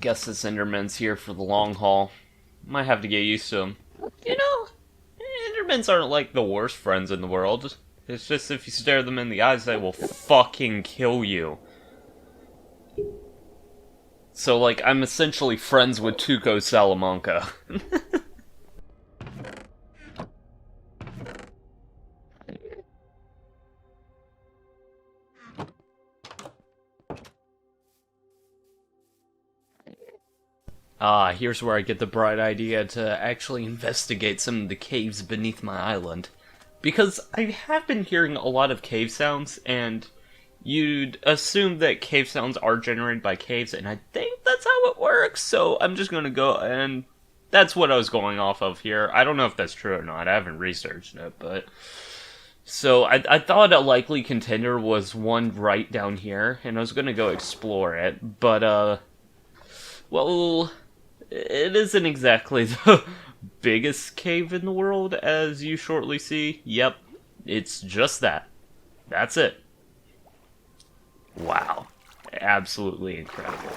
Guess this Enderman's here for the long haul. Might have to get used to him. You know, Endermans aren't like the worst friends in the world. It's just if you stare them in the eyes, they will fucking kill you. So, like, I'm essentially friends with Tuco Salamanca. Ah, here's where I get the bright idea to actually investigate some of the caves beneath my island. Because I have been hearing a lot of cave sounds, and you'd assume that cave sounds are generated by caves, and I think that's how it works, so I'm just gonna go, and that's what I was going off of here. I don't know if that's true or not, I haven't researched it, but... So, I thought a likely contender was one right down here, and I was gonna go explore it, but, well... It isn't exactly the biggest cave in the world, as you shortly see. Yep, it's just that. That's it. Wow. Absolutely incredible.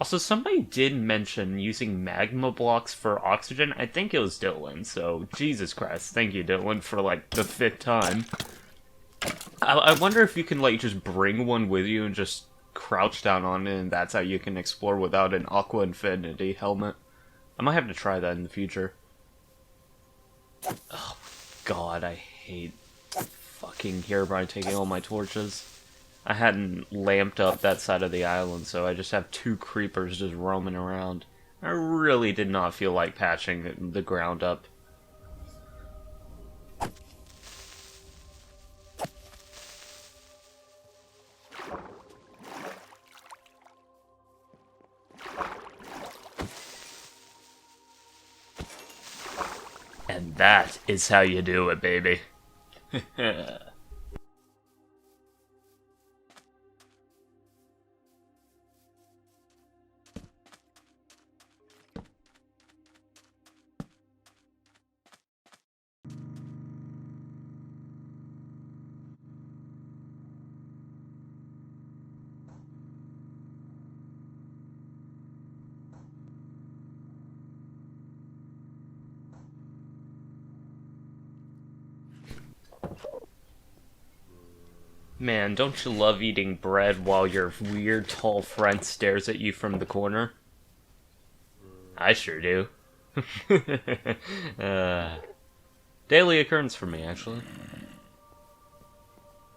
Also, somebody did mention using magma blocks for oxygen. I think it was Dylan, so Jesus Christ. Thank you, Dylan, for, like, the 5th time. I wonder if you can, like, just bring one with you and just crouch down on it, and that's how you can explore without an Aqua Infinity helmet. I might have to try that in the future. Oh, God, I hate fucking Herobrine taking all my torches. I hadn't lamped up that side of the island, so I just have 2 creepers just roaming around. I really did not feel like patching the ground up. And that is how you do it, baby. Man, don't you love eating bread while your weird tall friend stares at you from the corner? I sure do. uh, daily occurrence for me, actually.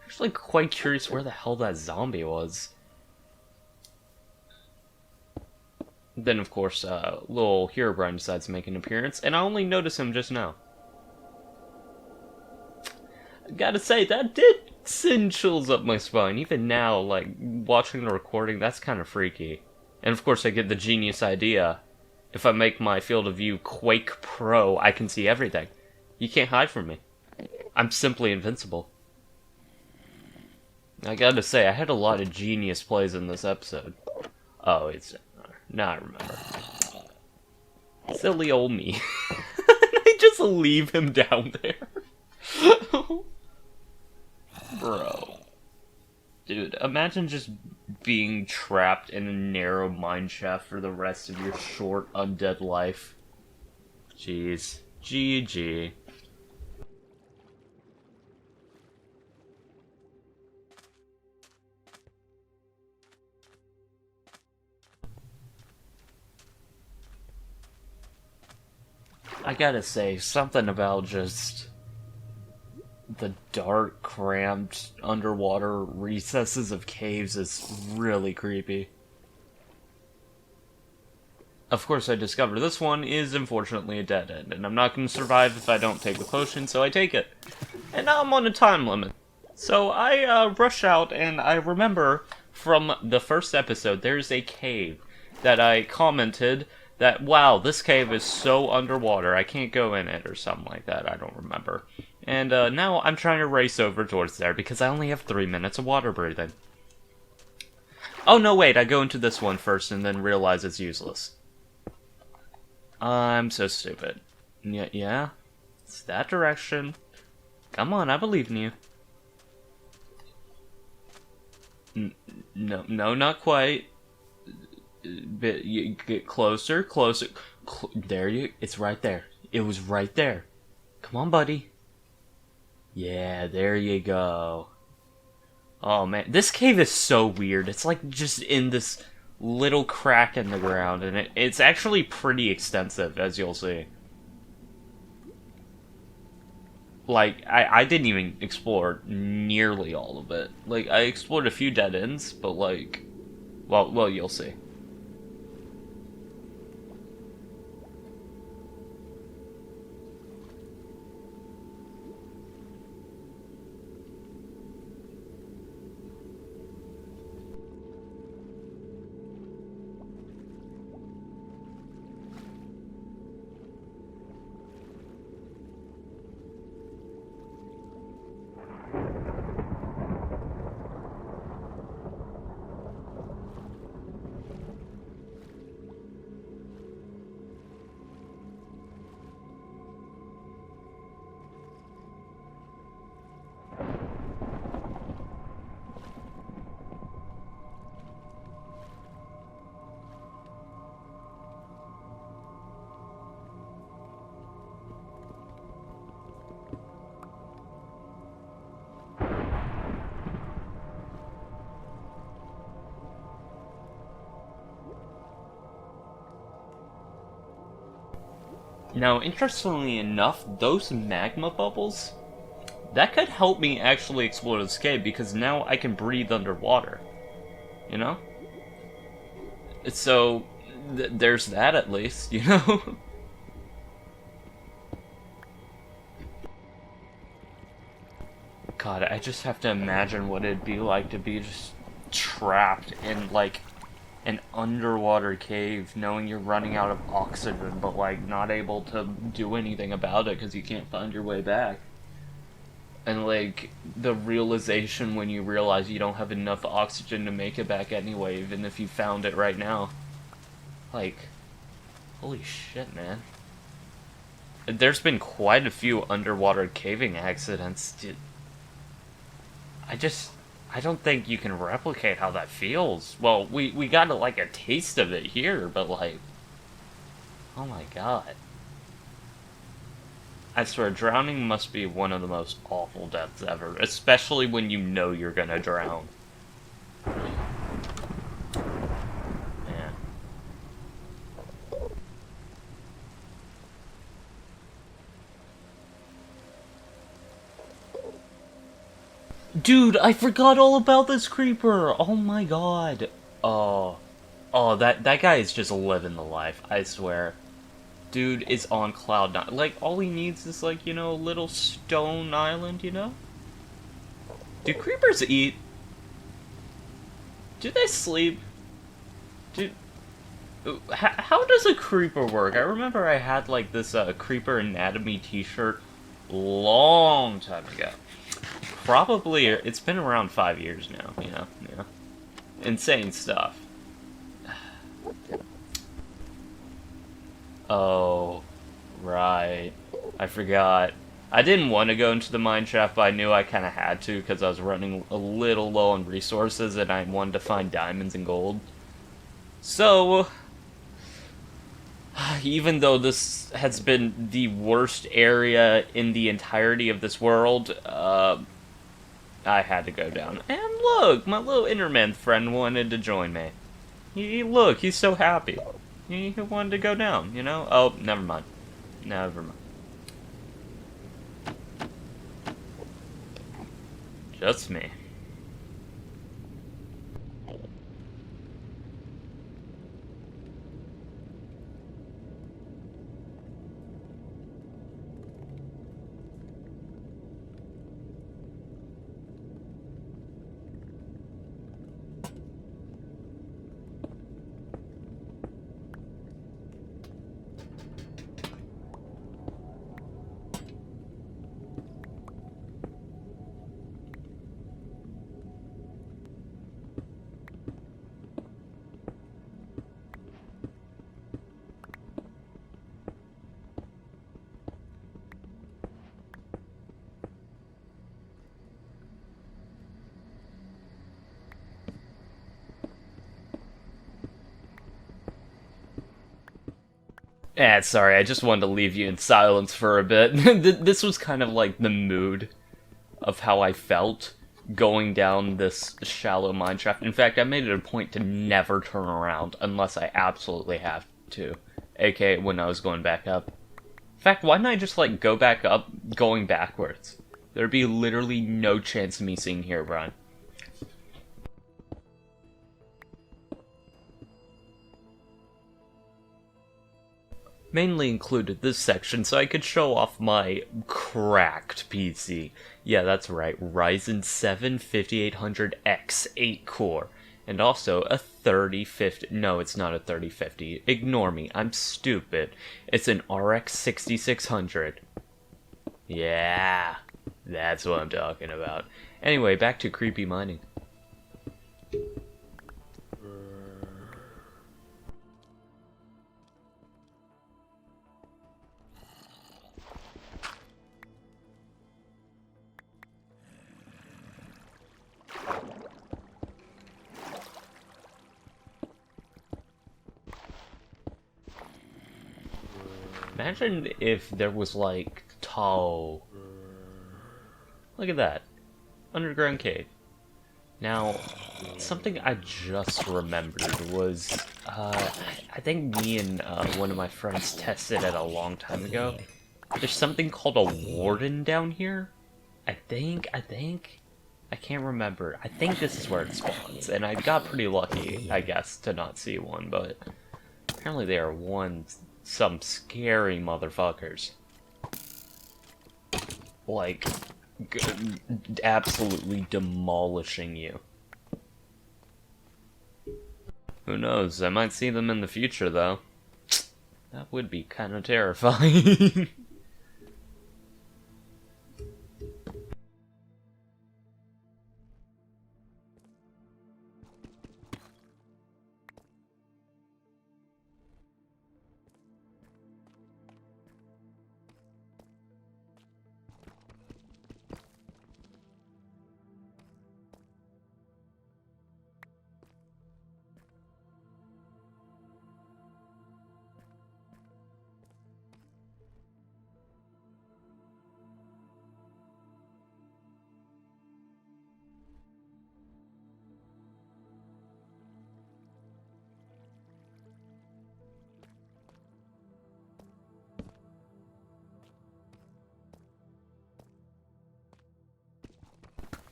Actually, quite curious where the hell that zombie was. Then, of course, little Herobrine decides to make an appearance, and I only notice him just now. Gotta say, that did send chills up my spine. Even now, like, watching the recording, that's kind of freaky. And of course, I get the genius idea. If I make my field of view Quake Pro, I can see everything. You can't hide from me. I'm simply invincible. I gotta say, I had a lot of genius plays in this episode. Oh, it's... Now I remember. Silly old me. I just leave him down there. Bro. Dude, imagine just being trapped in a narrow mine shaft for the rest of your short, undead life. Jeez. GG. I gotta say, something about just the dark, cramped, underwater recesses of caves is really creepy. Of course, I discovered this one is unfortunately a dead end, and I'm not going to survive if I don't take the potion, so I take it. And now I'm on a time limit. So I rush out, and I remember from the first episode, there's a cave that I commented that, wow, this cave is so underwater, I can't go in it, or something like that, I don't remember. And now I'm trying to race over towards there, because I only have 3 minutes of water breathing. Oh, no, wait, I go into this one first, and then realize it's useless. I'm so stupid. Yeah? It's that direction. Come on, I believe in you. No, not quite. But you get closer. There it's right there. It was right there. Come on, buddy. Yeah, there you go. Oh man, this cave is so weird. It's like just in this little crack in the ground, and it's actually pretty extensive, as you'll see. Like, I didn't even explore nearly all of it. Like, I explored a few dead ends, but like, well, you'll see. Now, interestingly enough, those magma bubbles, that could help me actually explore this cave, because now I can breathe underwater. You know? So, there's that at least, you know? God, I just have to imagine what it'd be like to be just trapped in, like, an underwater cave, knowing you're running out of oxygen, but, like, not able to do anything about it because you can't find your way back. And, like, the realization when you realize you don't have enough oxygen to make it back anyway, even if you found it right now. Like, holy shit, man. There's been quite a few underwater caving accidents. I don't think you can replicate how that feels. Well, we got, like, a taste of it here, but, like, oh my god. I swear, drowning must be one of the most awful deaths ever, especially when you know you're gonna drown. Man. Dude, I forgot all about this creeper! Oh my god. Oh. Oh, that guy is just living the life, I swear. Dude is on cloud nine. Like, all he needs is, like, you know, a little stone island, you know? Do creepers eat? Do they sleep? Do... How does a creeper work? I remember I had, like, this, creeper anatomy t-shirt long time ago. Probably, it's been around 5 years now, you know? Yeah. Insane stuff. Oh, right. I forgot. I didn't want to go into the mine shaft, but I knew I kind of had to because I was running a little low on resources and I wanted to find diamonds and gold. So, even though this has been the worst area in the entirety of this world, I had to go down. And look, my little Enderman friend wanted to join me. Look, he's so happy. He wanted to go down, you know? Oh, never mind. Never mind. Just me. Sorry, I just wanted to leave you in silence for a bit. This was kind of like the mood of how I felt going down this shallow mine shaft. In fact, I made it a point to never turn around unless I absolutely have to. AKA when I was going back up. In fact, why didn't I just, like, go back up going backwards? There'd be literally no chance of me seeing Herobrine. Mainly included this section so I could show off my cracked PC. Yeah, that's right, Ryzen 7 5800X 8-core. And also a 3050, no, it's not a 3050, ignore me, I'm stupid. It's an RX 6600. Yeah, that's what I'm talking about. Anyway, back to creepy mining. Imagine if there was, like, tall... Look at that. Underground cave. Now, something I just remembered was, I think me and one of my friends tested it a long time ago. There's something called a warden down here. I can't remember. I think this is where it spawns, and I got pretty lucky, I guess, to not see one, but apparently they are some scary motherfuckers. Like, absolutely demolishing you. Who knows? I might see them in the future, though. That would be kind of terrifying.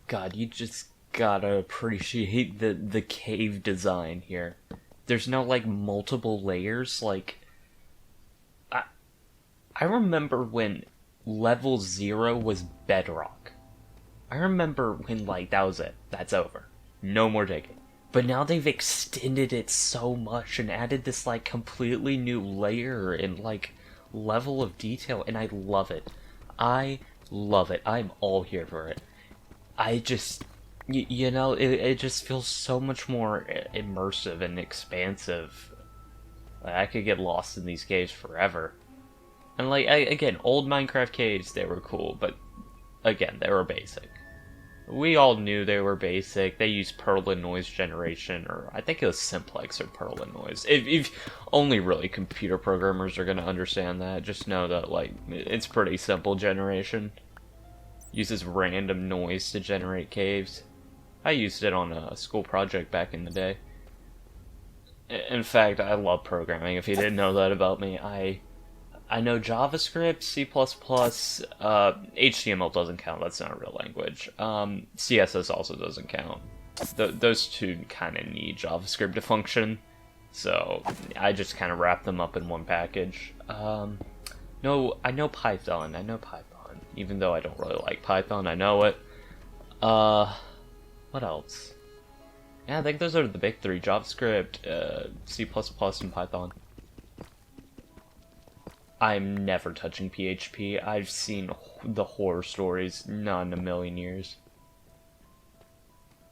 God, you just gotta appreciate the cave design here. There's no, like, multiple layers, like... I remember when level 0 was bedrock. I remember when, like, that was it. That's over. No more digging. But now they've extended it so much and added this, like, completely new layer and, like, level of detail, and I love it. I love it. I'm all here for it. I just, you know, it just feels so much more immersive and expansive. Like, I could get lost in these caves forever. And, like, again, old Minecraft caves, they were cool, but, again, they were basic. We all knew they were basic. They used Pearly noise generation, or I think it was Simplex or Pearly noise. If only really computer programmers are going to understand that, just know that, like, it's pretty simple generation. Uses random noise to generate caves. I used it on a school project back in the day. In fact, I love programming. If you didn't know that about me, I know JavaScript, C++, HTML doesn't count, that's not a real language. CSS also doesn't count. Those two kind of need JavaScript to function, so I just kind of wrap them up in one package. No, I know Python, even though I don't really like Python, I know it. What else? Yeah, I think those are the big three, JavaScript, C++, and Python. I'm never touching PHP. I've seen the horror stories, not in a million years.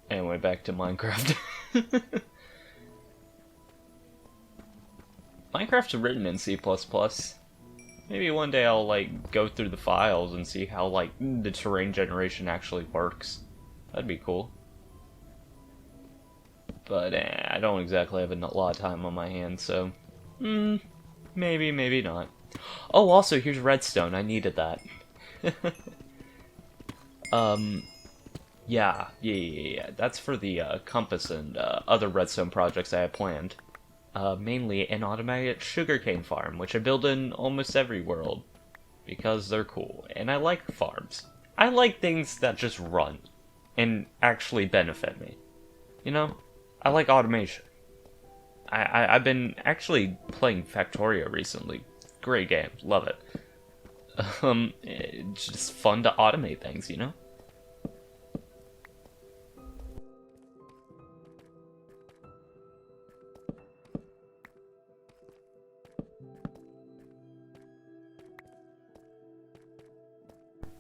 Anyway, back to Minecraft. Minecraft's written in C++. Maybe one day I'll, like, go through the files and see how, like, the terrain generation actually works. That'd be cool. But, I don't exactly have a lot of time on my hands, so... maybe, maybe not. Oh, also, here's redstone. I needed that. Yeah. That's for the compass and other redstone projects I have planned. Mainly an automated sugarcane farm, which I build in almost every world. Because they're cool. And I like farms. I like things that just run. And actually benefit me. You know? I like automation. I've been actually playing Factorio recently. Great game, love it. It's just fun to automate things, you know?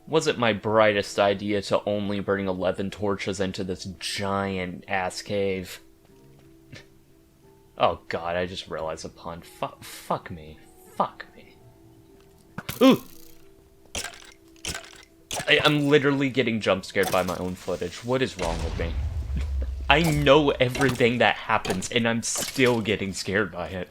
Wasn't my brightest idea to only bring 11 torches into this giant ass cave. Oh god, I just realized a pun. Fuck me. Fuck me. Ooh! I'm literally getting jump scared by my own footage. What is wrong with me? I know everything that happens, and I'm still getting scared by it.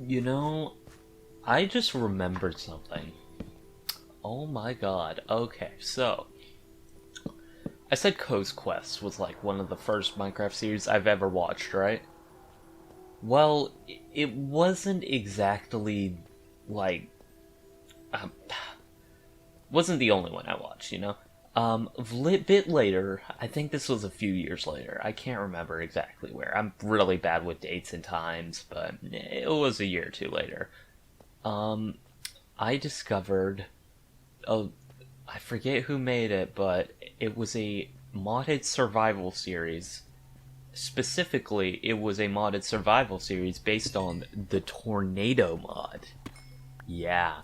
You know, I just remembered something. Oh my god. Okay, so I said Coast Quest was like one of the first Minecraft series I've ever watched, right? Well, it wasn't exactly like um, wasn't the only one I watched, you know. A bit later, I think this was a few years later. I can't remember exactly where. I'm really bad with dates and times, but it was a year or two later. Um, I discovered a I forget who made it, but it was a modded survival series. Specifically, it was a modded survival series based on the Tornado mod. Yeah.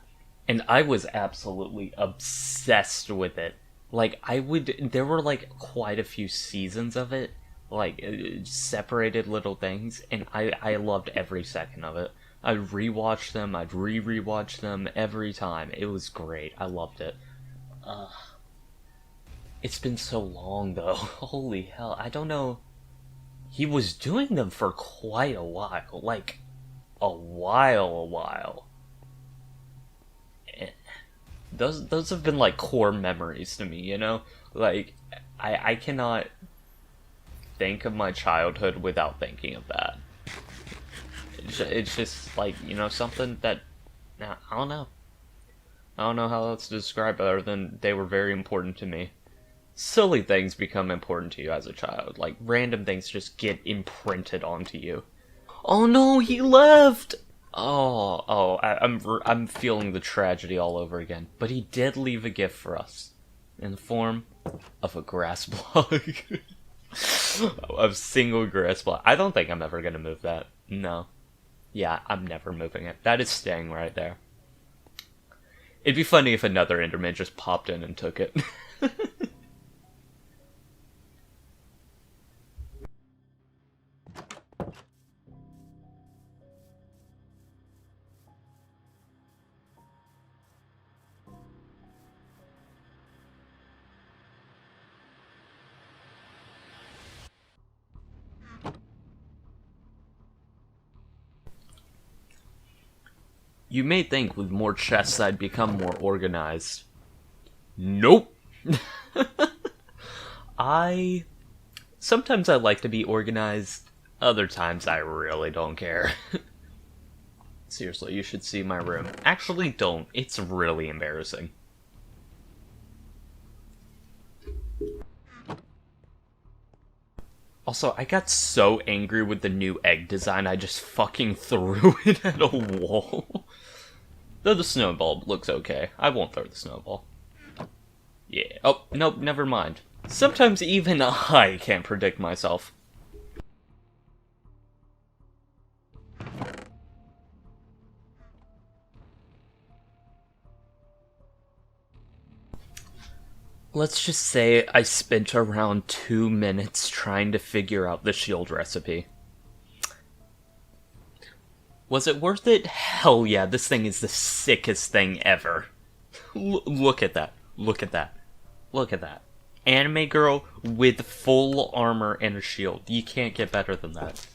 And I was absolutely obsessed with it. There were like quite a few seasons of it, like separated little things, and I loved every second of it. I'd rewatch them, I'd rewatch them every time. It was great. I loved it. It's been so long though. Holy hell. I don't know. He was doing them for quite a while. Like, a while. Eh, those have been like core memories to me, you know? Like, I cannot think of my childhood without thinking of that. It's just like, you know, something that, I don't know. I don't know how else to describe it other than they were very important to me. Silly things become important to you as a child. Like, random things just get imprinted onto you. Oh no, he left! I'm feeling the tragedy all over again. But he did leave a gift for us. In the form of a grass block. A single grass block. I don't think I'm ever gonna move that. No. Yeah, I'm never moving it. That is staying right there. It'd be funny if another Enderman just popped in and took it. You may think with more chests I'd become more organized. Nope. I Sometimes I like to be organized, other times I really don't care. Seriously, you should see my room. Actually, don't. It's really embarrassing. Also, I got so angry with the new egg design, I just fucking threw it at a wall. Though the snowball looks okay. I won't throw the snowball. Yeah. Oh, nope, never mind. Sometimes even I can't predict myself. Let's just say I spent around 2 minutes trying to figure out the shield recipe. Was it worth it? Hell yeah, this thing is the sickest thing ever. Look at that. Look at that. Look at that. Anime girl with full armor and a shield. You can't get better than that.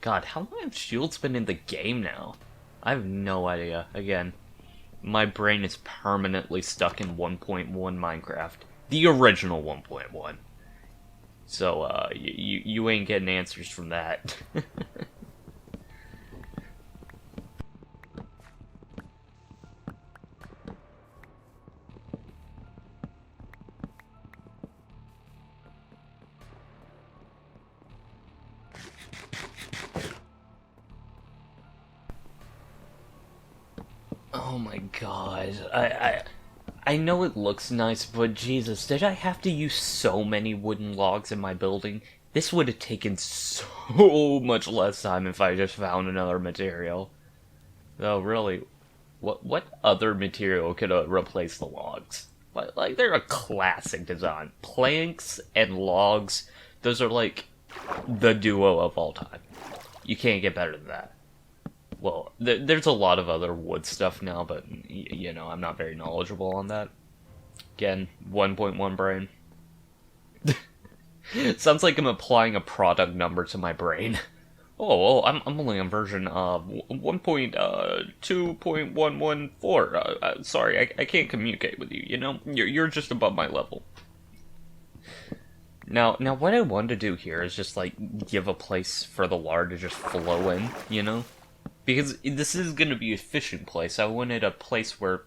God, how long have shields been in the game now? I have no idea. Again, my brain is permanently stuck in 1.1 Minecraft. The original 1.1. So, you ain't getting answers from that. Oh my god. I know it looks nice, but Jesus, did I have to use so many wooden logs in my building? This would have taken so much less time if I just found another material. Though, really, what other material could replace the logs? Like, they're a classic design. Planks and logs, those are like the duo of all time. You can't get better than that. Well, there's a lot of other wood stuff now, but, you know, I'm not very knowledgeable on that. Again, 1.1 brain. Sounds like I'm applying a product number to my brain. I'm only on version 1.2.114. Sorry, I can't communicate with you. You know, you're just above my level. Now, what I want to do here is just like give a place for the water to just flow in. You know, because this is going to be a fishing place. I wanted a place where,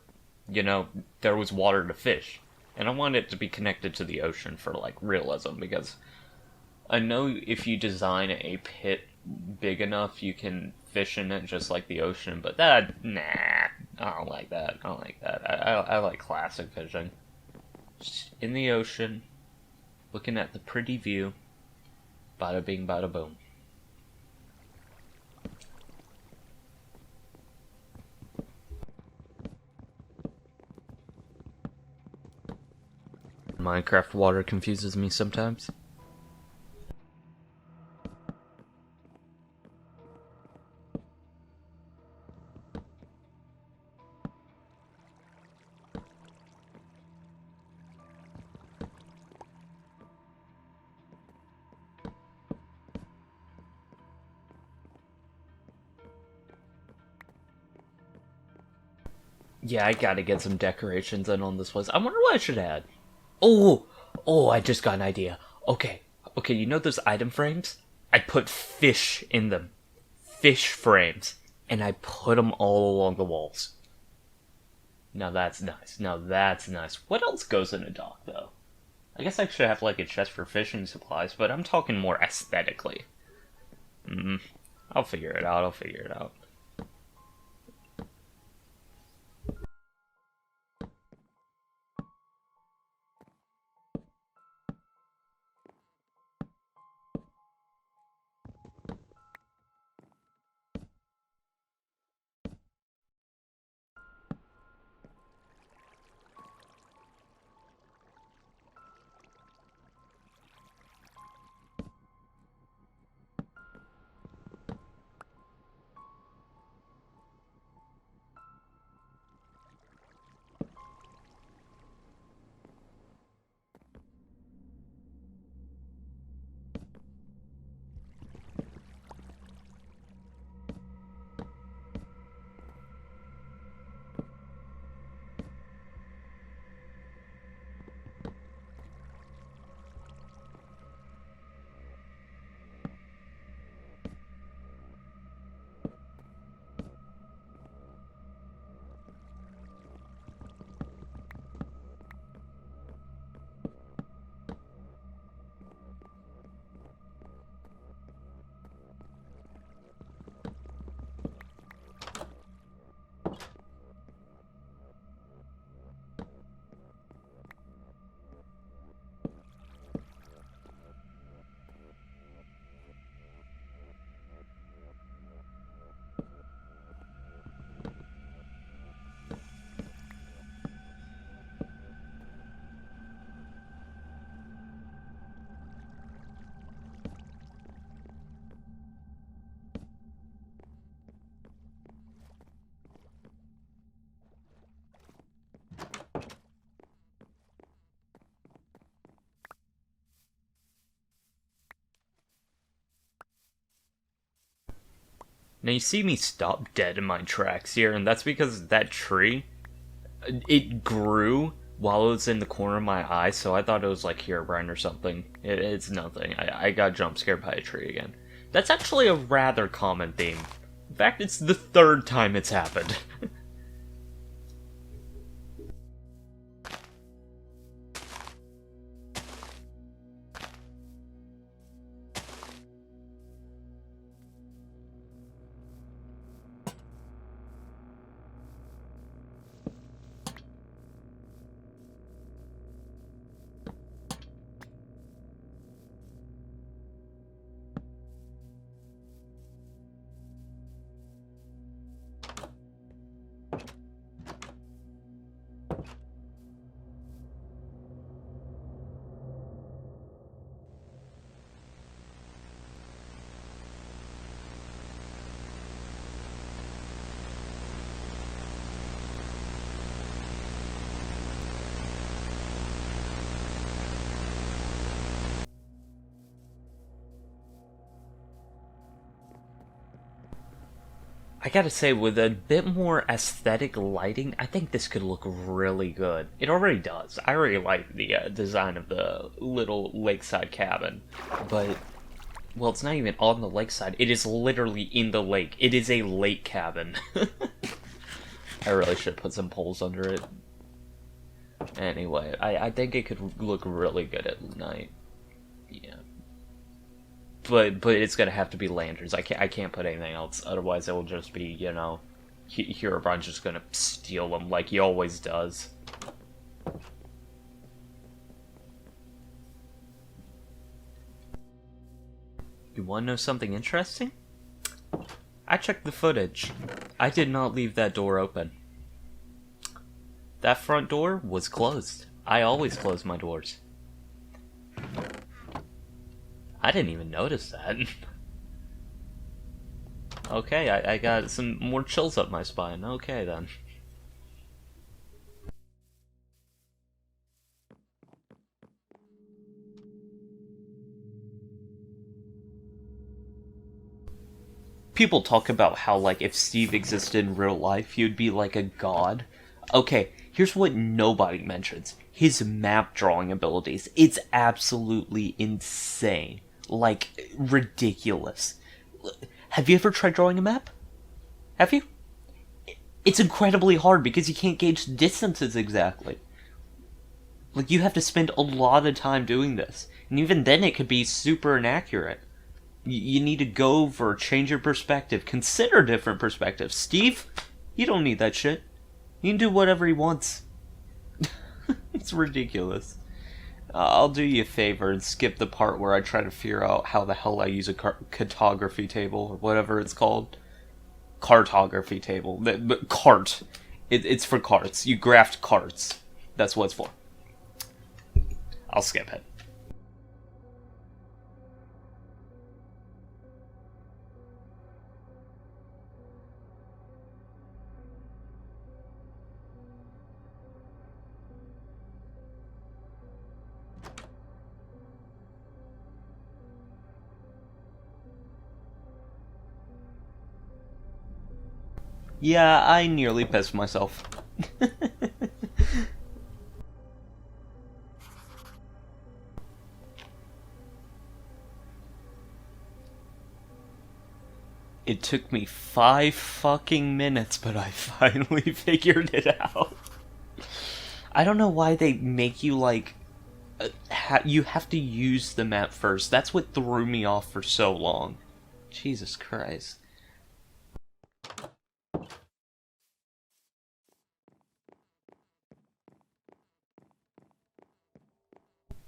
you know, there was water to fish, and I want it to be connected to the ocean for like realism because I know if you design a pit big enough, you can fish in it just like the ocean, but nah, I don't like that. I don't like that. I like classic fishing. Just in the ocean, looking at the pretty view, bada bing, bada boom. Minecraft water confuses me sometimes. Yeah, I gotta get some decorations in on this place. I wonder what I should add. Oh, I just got an idea. Okay, you know those item frames? I put fish in them. Fish frames. And I put them all along the walls. Now that's nice. Now that's nice. What else goes in a dock, though? I guess I should have like a chest for fishing supplies, but I'm talking more aesthetically. I'll figure it out. I'll figure it out. Now you see me stop dead in my tracks here, and that's because that tree, it grew while it was in the corner of my eye, so I thought it was like Herobrine or something. It's nothing. I got jump scared by a tree again. That's actually a rather common theme. In fact, it's the third time it's happened. I gotta say, with a bit more aesthetic lighting, I think this could look really good. It already does. I already like the design of the little lakeside cabin. But, well, it's not even on the lakeside. It is literally in the lake. It is a lake cabin. I really should put some poles under it. Anyway, I think it could look really good at night. Yeah. But it's gonna have to be lanterns. I can't put anything else. Otherwise, it will just be, you know, Herobrine's just gonna steal them like he always does. You want to know something interesting? I checked the footage. I did not leave that door open. That front door was closed. I always close my doors. I didn't even notice that. Okay, I got some more chills up my spine. Okay, then. People talk about how, like, if Steve existed in real life, he would be like a god. Okay, here's what nobody mentions. His map drawing abilities. It's absolutely insane. Like, ridiculous. Have you ever tried drawing a map? Have you? It's incredibly hard because you can't gauge distances exactly. Like, you have to spend a lot of time doing this. And even then it could be super inaccurate. You need to go over, change your perspective, consider different perspectives. Steve, you don't need that shit. He can do whatever he wants. It's ridiculous. I'll do you a favor and skip the part where I try to figure out how the hell I use a cartography table, or whatever it's called. Cartography table. But cart. It's for carts. You graft carts. That's what it's for. I'll skip it. Yeah, I nearly pissed myself. It took me 5 fucking minutes, but I finally figured it out. I don't know why they make you, like, you have to use the map first. That's what threw me off for so long. Jesus Christ.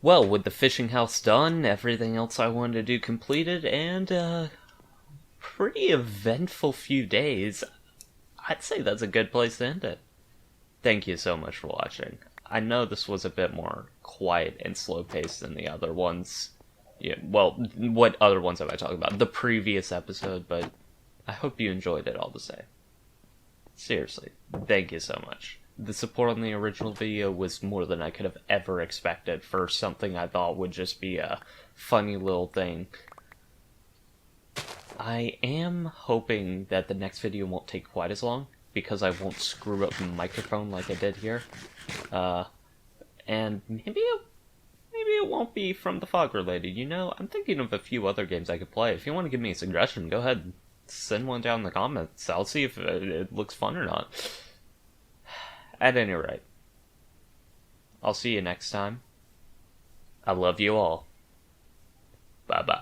Well, with the fishing house done, everything else I wanted to do completed, and, pretty eventful few days, I'd say that's a good place to end it. Thank you so much for watching. I know this was a bit more quiet and slow paced than the other ones. Yeah, well, what other ones have I talked about? The previous episode, but I hope you enjoyed it all the same. Seriously, thank you so much. The support on the original video was more than I could have ever expected for something I thought would just be a funny little thing. I am hoping that the next video won't take quite as long, because I won't screw up the microphone like I did here. And maybe it won't be from the fog related, you know? I'm thinking of a few other games I could play. If you want to give me a suggestion, go ahead and send one down in the comments. I'll see if it looks fun or not. At any rate, I'll see you next time. I love you all. Bye-bye.